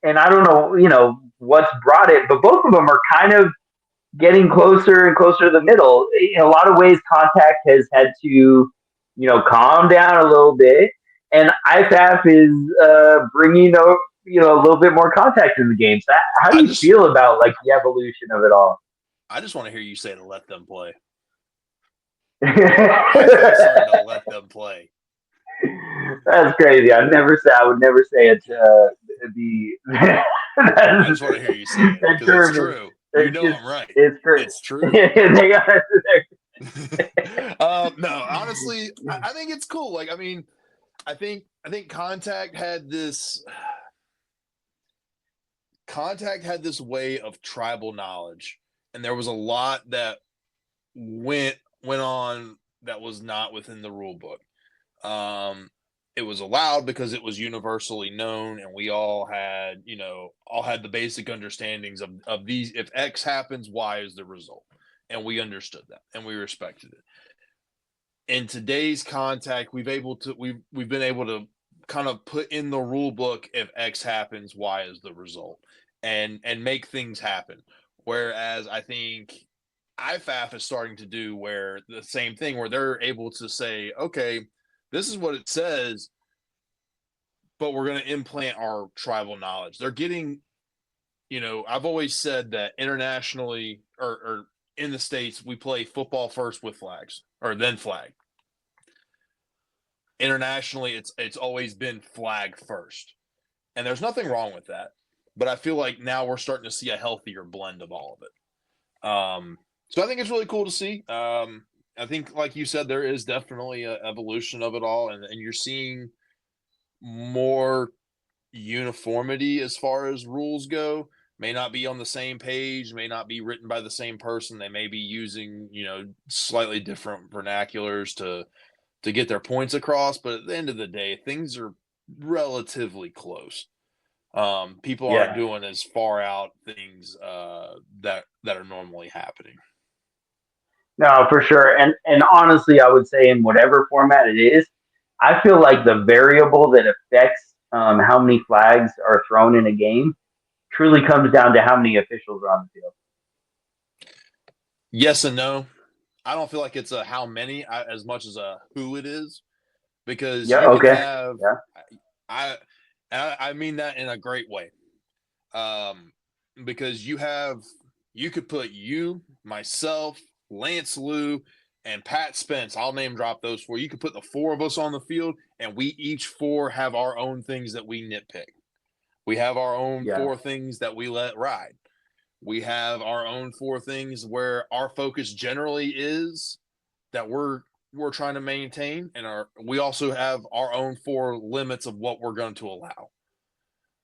and I don't know, what's brought it, but both of them are kind of getting closer and closer to the middle. In a lot of ways, contact has had to, calm down a little bit, and IFAF is bringing a little bit more contact in the game. So how do I you just feel about like the evolution of it all? I just want to hear you say to let them play. That's IFAF starting to let them play. crazy. I would never say it. The I just want to hear you say it that because it's term is true. it's just I'm right. it's crazy. It's true. They are, No, honestly, I think it's cool. Like, I mean, I think Contact had this way of tribal knowledge, and there was a lot that went on that was not within the rule book. It was allowed because it was universally known, and we all had the basic understandings of these. If X happens, Y is the result, and we understood that and we respected it. In today's Contact, we've been able to kind of put in the rule book, if X happens, Y is the result, and make things happen. Whereas I think IFAF is starting to do where the same thing, where they're able to say, okay, this is what it says, but we're going to implant our tribal knowledge. They're getting, I've always said that internationally or in the States, we play football first with flags, or then flag. Internationally, it's always been flag first. And there's nothing wrong with that. But I feel like now we're starting to see a healthier blend of all of it. So I think it's really cool to see. I think, like you said, there is definitely an evolution of it all, and you're seeing more uniformity as far as rules go. May not be on the same page, may not be written by the same person. They may be using, slightly different vernaculars to get their points across. But at the end of the day, things are relatively close. People aren't doing as far out things that are normally happening. No, for sure. And honestly, I would say in whatever format it is, I feel like the variable that affects how many flags are thrown in a game truly comes down to how many officials are on the field. Yes and no. I don't feel like it's a how many as much as a who it is, because you can have. Yeah. I mean that in a great way, because you could put you, myself, Lance Lou, and Pat Spence. I'll name drop those four. You could put the four of us on the field, and we each four have our own things that we nitpick. We have our own four things that we let ride. We have our own four things where our focus generally is that we're trying to maintain, and we also have our own four limits of what we're going to allow,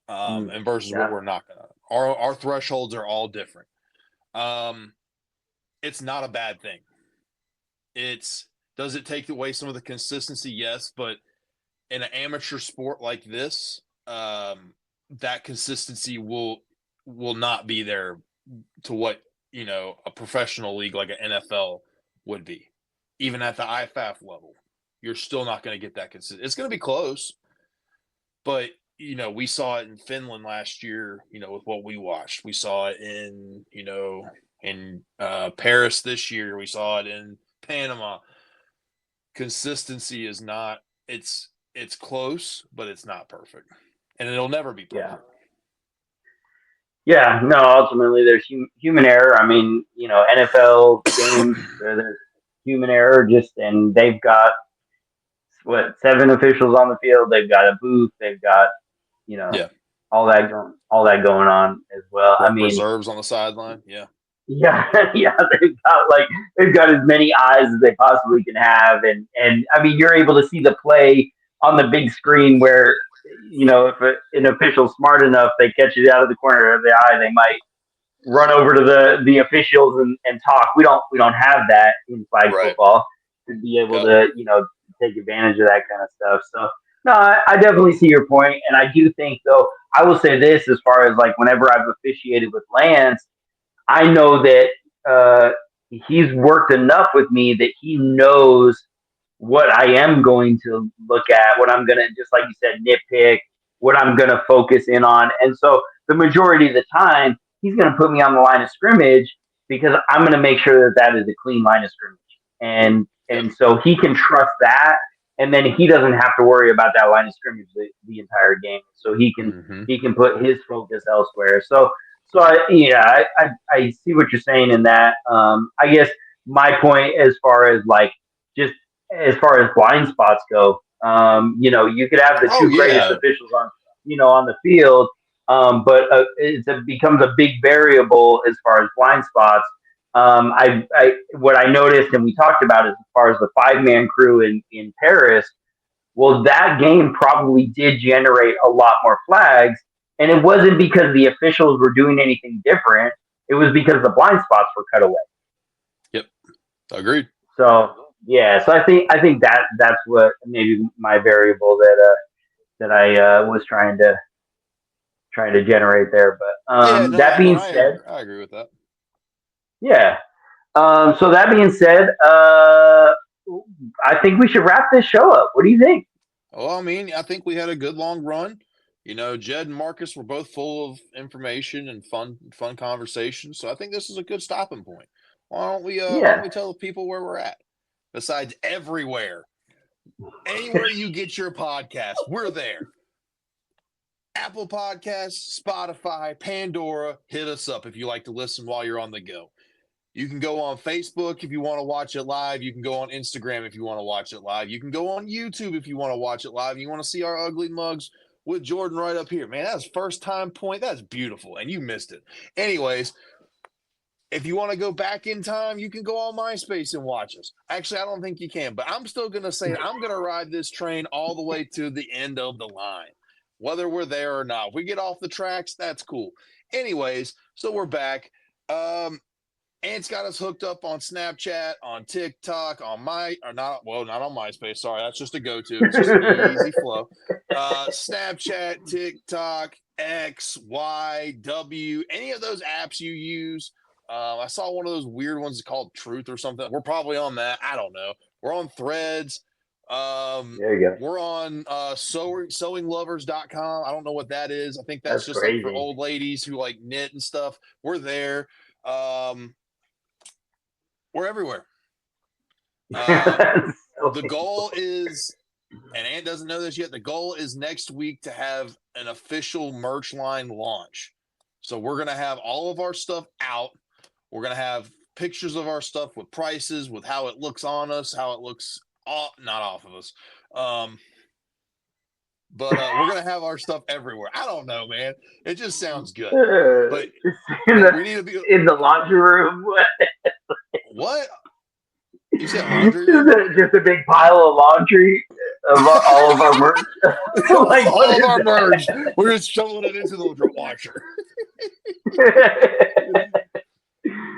and versus what we're not going to. Our thresholds are all different. It's not a bad thing. Does it take away some of the consistency? Yes, but in an amateur sport like this, that consistency will not be there to what a professional league like an NFL would be. Even at the IFAF level, you're still not going to get that consistent. It's going to be close, but we saw it in Finland last year. With what we watched, we saw it in Paris this year. We saw it in Panama. Consistency is not. It's close, but it's not perfect, and it'll never be perfect. Yeah, no, ultimately there's human error. I mean, NFL games, there's human error and they've got, 7 officials on the field. They've got a booth. They've got, all that going on as well. I mean, reserves on the sideline. Yeah. Yeah, they've got as many eyes as they possibly can have, and I mean, you're able to see the play on the big screen where, if an official's smart enough, they catch it out of the corner of the eye, they might run over to the officials and talk. We don't have that in flag football to be able to take advantage of that kind of stuff. So No, I definitely see your point, and I do think though I will say this as far as like whenever I've officiated with Lance, I know that he's worked enough with me that he knows what I am going to look at, what I'm going to, just like you said, nitpick, what I'm going to focus in on. And so the majority of the time, he's going to put me on the line of scrimmage because I'm going to make sure that that is a clean line of scrimmage. Yep. And so he can trust that. And then he doesn't have to worry about that line of scrimmage the entire game. So he can put his focus elsewhere. I see what you're saying in that. I guess my point as far as like just as far as blind spots go, you could have the Oh two greatest yeah. officials on the field, but it becomes a big variable as far as blind spots. What I noticed and we talked about is as far as the 5-man crew in Paris. Well, that game probably did generate a lot more flags, and it wasn't because the officials were doing anything different. It was because the blind spots were cut away. Yep. Agreed. So yeah, so I think that's what maybe my variable that I was trying to generate there. But Yeah. No. that being said, I agree with that. yeah. So that being said, I think we should wrap this show up. What do you think? Well, I mean, I think we had a good long run. Jed and Marcus were both full of information and fun conversation. So I think this is a good stopping point. Why don't we tell the people where we're at? Besides everywhere, anywhere you get your podcast, we're there. Apple Podcasts, Spotify, Pandora, hit us up if you like to listen while you're on the go. You can go on Facebook if you want to watch it live. You can go on Instagram if you want to watch it live. You can go on YouTube if you want to watch it live. You want to see our ugly mugs with Jordan right up here. Man, that's first time point. That's beautiful. And you missed it. Anyways, if you want to go back in time, you can go on MySpace and watch us. Actually, I don't think you can, but I'm still going to say I'm going to ride this train all the way to the end of the line, whether we're there or not. If we get off the tracks, that's cool. Anyways, so we're back. Ant's got us hooked up on Snapchat, on TikTok, on not on MySpace. Sorry, that's just a go-to. It's just an easy flow. Snapchat, TikTok, X, Y, W, any of those apps you use. I saw one of those weird ones called Truth or something. We're probably on that. I don't know. We're on Threads. There you go. We're on sewinglovers.com. I don't know what that is. I think that's just crazy. like for old ladies who like knit and stuff. We're there. We're everywhere. The goal is, and Ant doesn't know this yet, the goal is next week to have an official merch line launch. So we're going to have all of our stuff out. We're going to have pictures of our stuff with prices, with how it looks on us, how it looks not off of us. But we're going to have our stuff everywhere. I don't know, man. It just sounds good. But we need to be in the laundry room. What? You said laundry room? Just a big pile of laundry of all of our merch. Like, all of our merch. We're just shoveling it into the washer.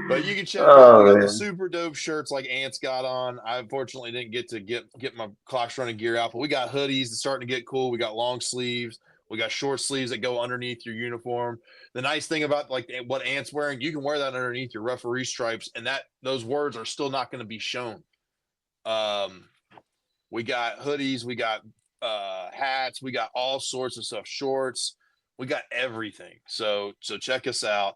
But you can check out. We got the super dope shirts like Ant's got on. I unfortunately didn't get to get my Clocks Running gear out, but we got hoodies that's starting to get cool. We got long sleeves. We got short sleeves that go underneath your uniform. The nice thing about like what Ant's wearing, you can wear that underneath your referee stripes, and those words are still not going to be shown. We got hoodies, we got hats, we got all sorts of stuff, shorts, we got everything. So check us out.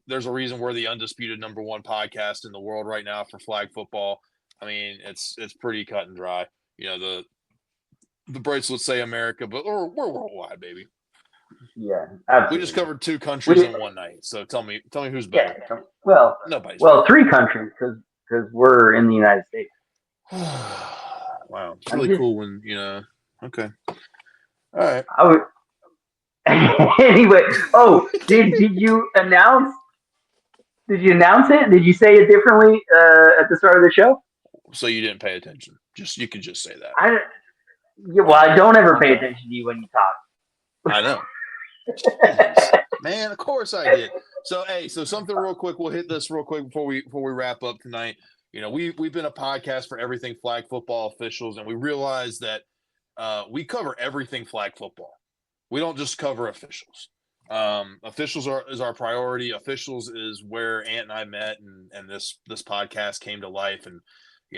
There's a reason we're the undisputed #1 podcast in the world right now for flag football. I mean, it's pretty cut and dry. The bracelets say America, but we're worldwide, baby. Yeah, absolutely. We just covered 2 countries in one night. So tell me who's better. Yeah, well, nobody's. Well, 3 countries because we're in the United States. Wow, it's really cool when Okay. All right. Anyway, did you announce? Did you announce it? Did you say it differently at the start of the show? So you didn't pay attention. You could just say that. I don't ever pay attention to you when you talk. I know. Jeez. Man, of course I did. So something real quick. We'll hit this real quick before we wrap up tonight. We've been a podcast for everything flag football officials, and we realize that we cover everything flag football. We don't just cover officials. Officials is our priority. Officials is where Ant and I met, and this podcast came to life. And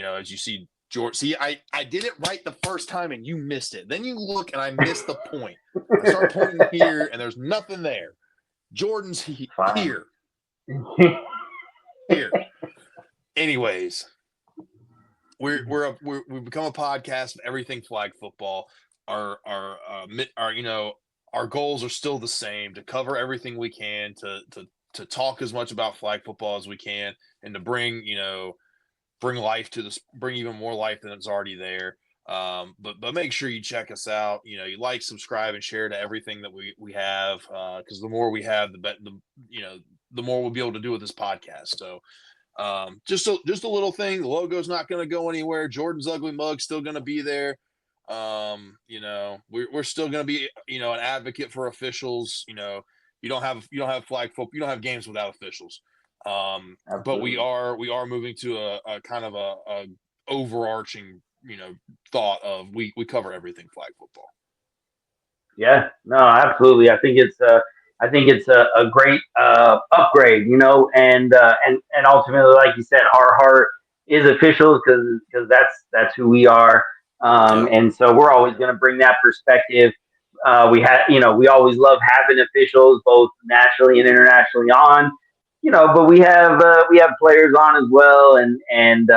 as you see, George, I did it right the first time, and you missed it. Then you look, and I missed the point. I start pointing here, and there's nothing there. Jordan's here. Here. Anyways, we've become a podcast of everything flag football. Our goals are still the same: to cover everything we can, to talk as much about flag football as we can, and to bring life to this, bring even more life than it's already there. But make sure you check us out. You like, subscribe, and share to everything that we have, because the more we have, the more we'll be able to do with this podcast. So just a little thing. The logo's not going to go anywhere. Jordan's ugly mug's still going to be there. We're still going to be an advocate for officials. You don't have flag football, you don't have games without officials. But we are moving to a kind of a overarching thought of we cover everything flag football. Yeah, no, absolutely. I think it's a great upgrade, and ultimately, like you said, our heart is officials because that's who we are. And so we're always going to bring that perspective. We always love having officials both nationally and internationally on, but we have players on as well, and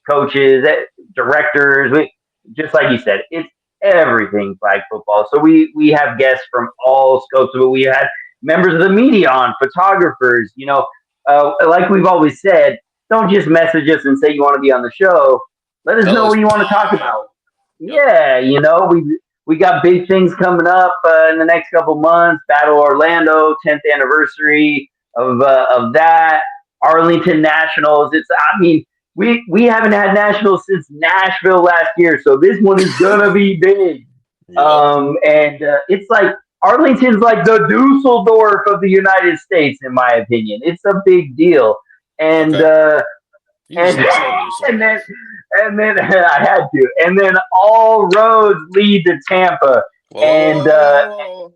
coaches, directors. Just like you said, it's everything flag football. So we have guests from all scopes of it. We had members of the media on, photographers. Like we've always said, don't just message us and say you want to be on the show. Let us know what you want to talk about. Yeah, we got big things coming up in the next couple months. Battle Orlando, 10th anniversary of that. Arlington Nationals. We haven't had nationals since Nashville last year, so this one is gonna be big. It's like Arlington's like the Dusseldorf of the United States, in my opinion. It's a big deal, and then I had to, and then all roads lead to Tampa. Whoa.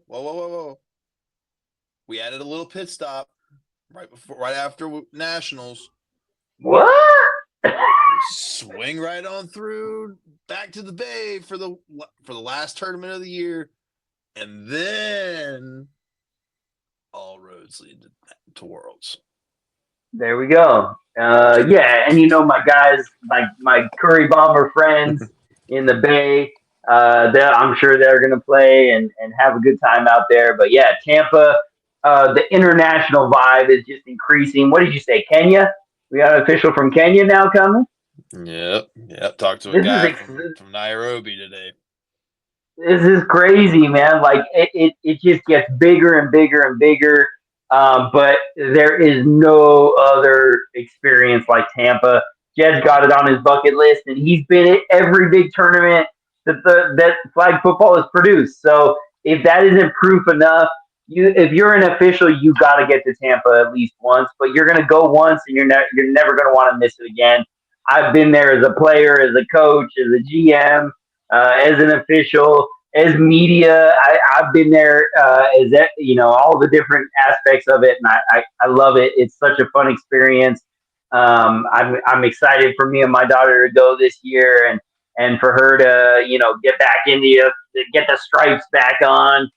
We added a little pit stop right after Nationals. What? Swing right on through back to the Bay for the last tournament of the year, and then all roads lead to Worlds. There we go. And my guys, my Curry Bomber friends in the Bay, I'm sure they're going to play and have a good time out there. But yeah, Tampa, the international vibe is just increasing. What did you say, Kenya? We got an official from Kenya now coming? Yep. Talked to a guy from Nairobi today. This is crazy, man. Like it just gets bigger and bigger and bigger. But there is no other experience like Tampa. Jed's got it on his bucket list, and he's been at every big tournament that flag football has produced. So if that isn't proof enough, if you're an official, you got to get to Tampa at least once. But you're going to go once, and you're never going to want to miss it again. I've been there as a player, as a coach, as a GM, as an official, as media. I've been there as all the different aspects of it, and I love it. It's such a fun experience. I'm excited for me and my daughter to go this year, and for her to get back into get the stripes back on.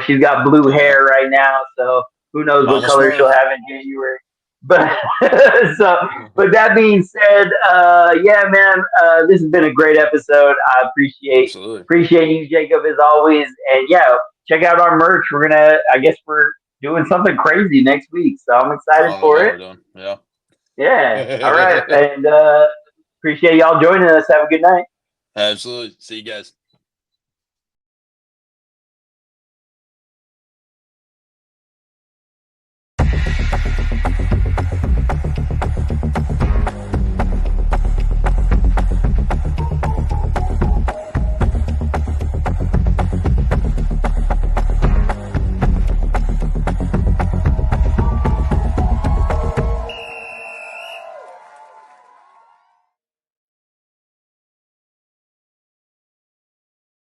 She's got blue hair right now, so who knows what color she'll have in January. But but that being said, man, this has been a great episode. I appreciate you, Jacob, as always. And check out our merch. I guess we're doing something crazy next week, so I'm excited for it. Yeah. All right, and appreciate y'all joining us. Have a good night. Absolutely. See you guys.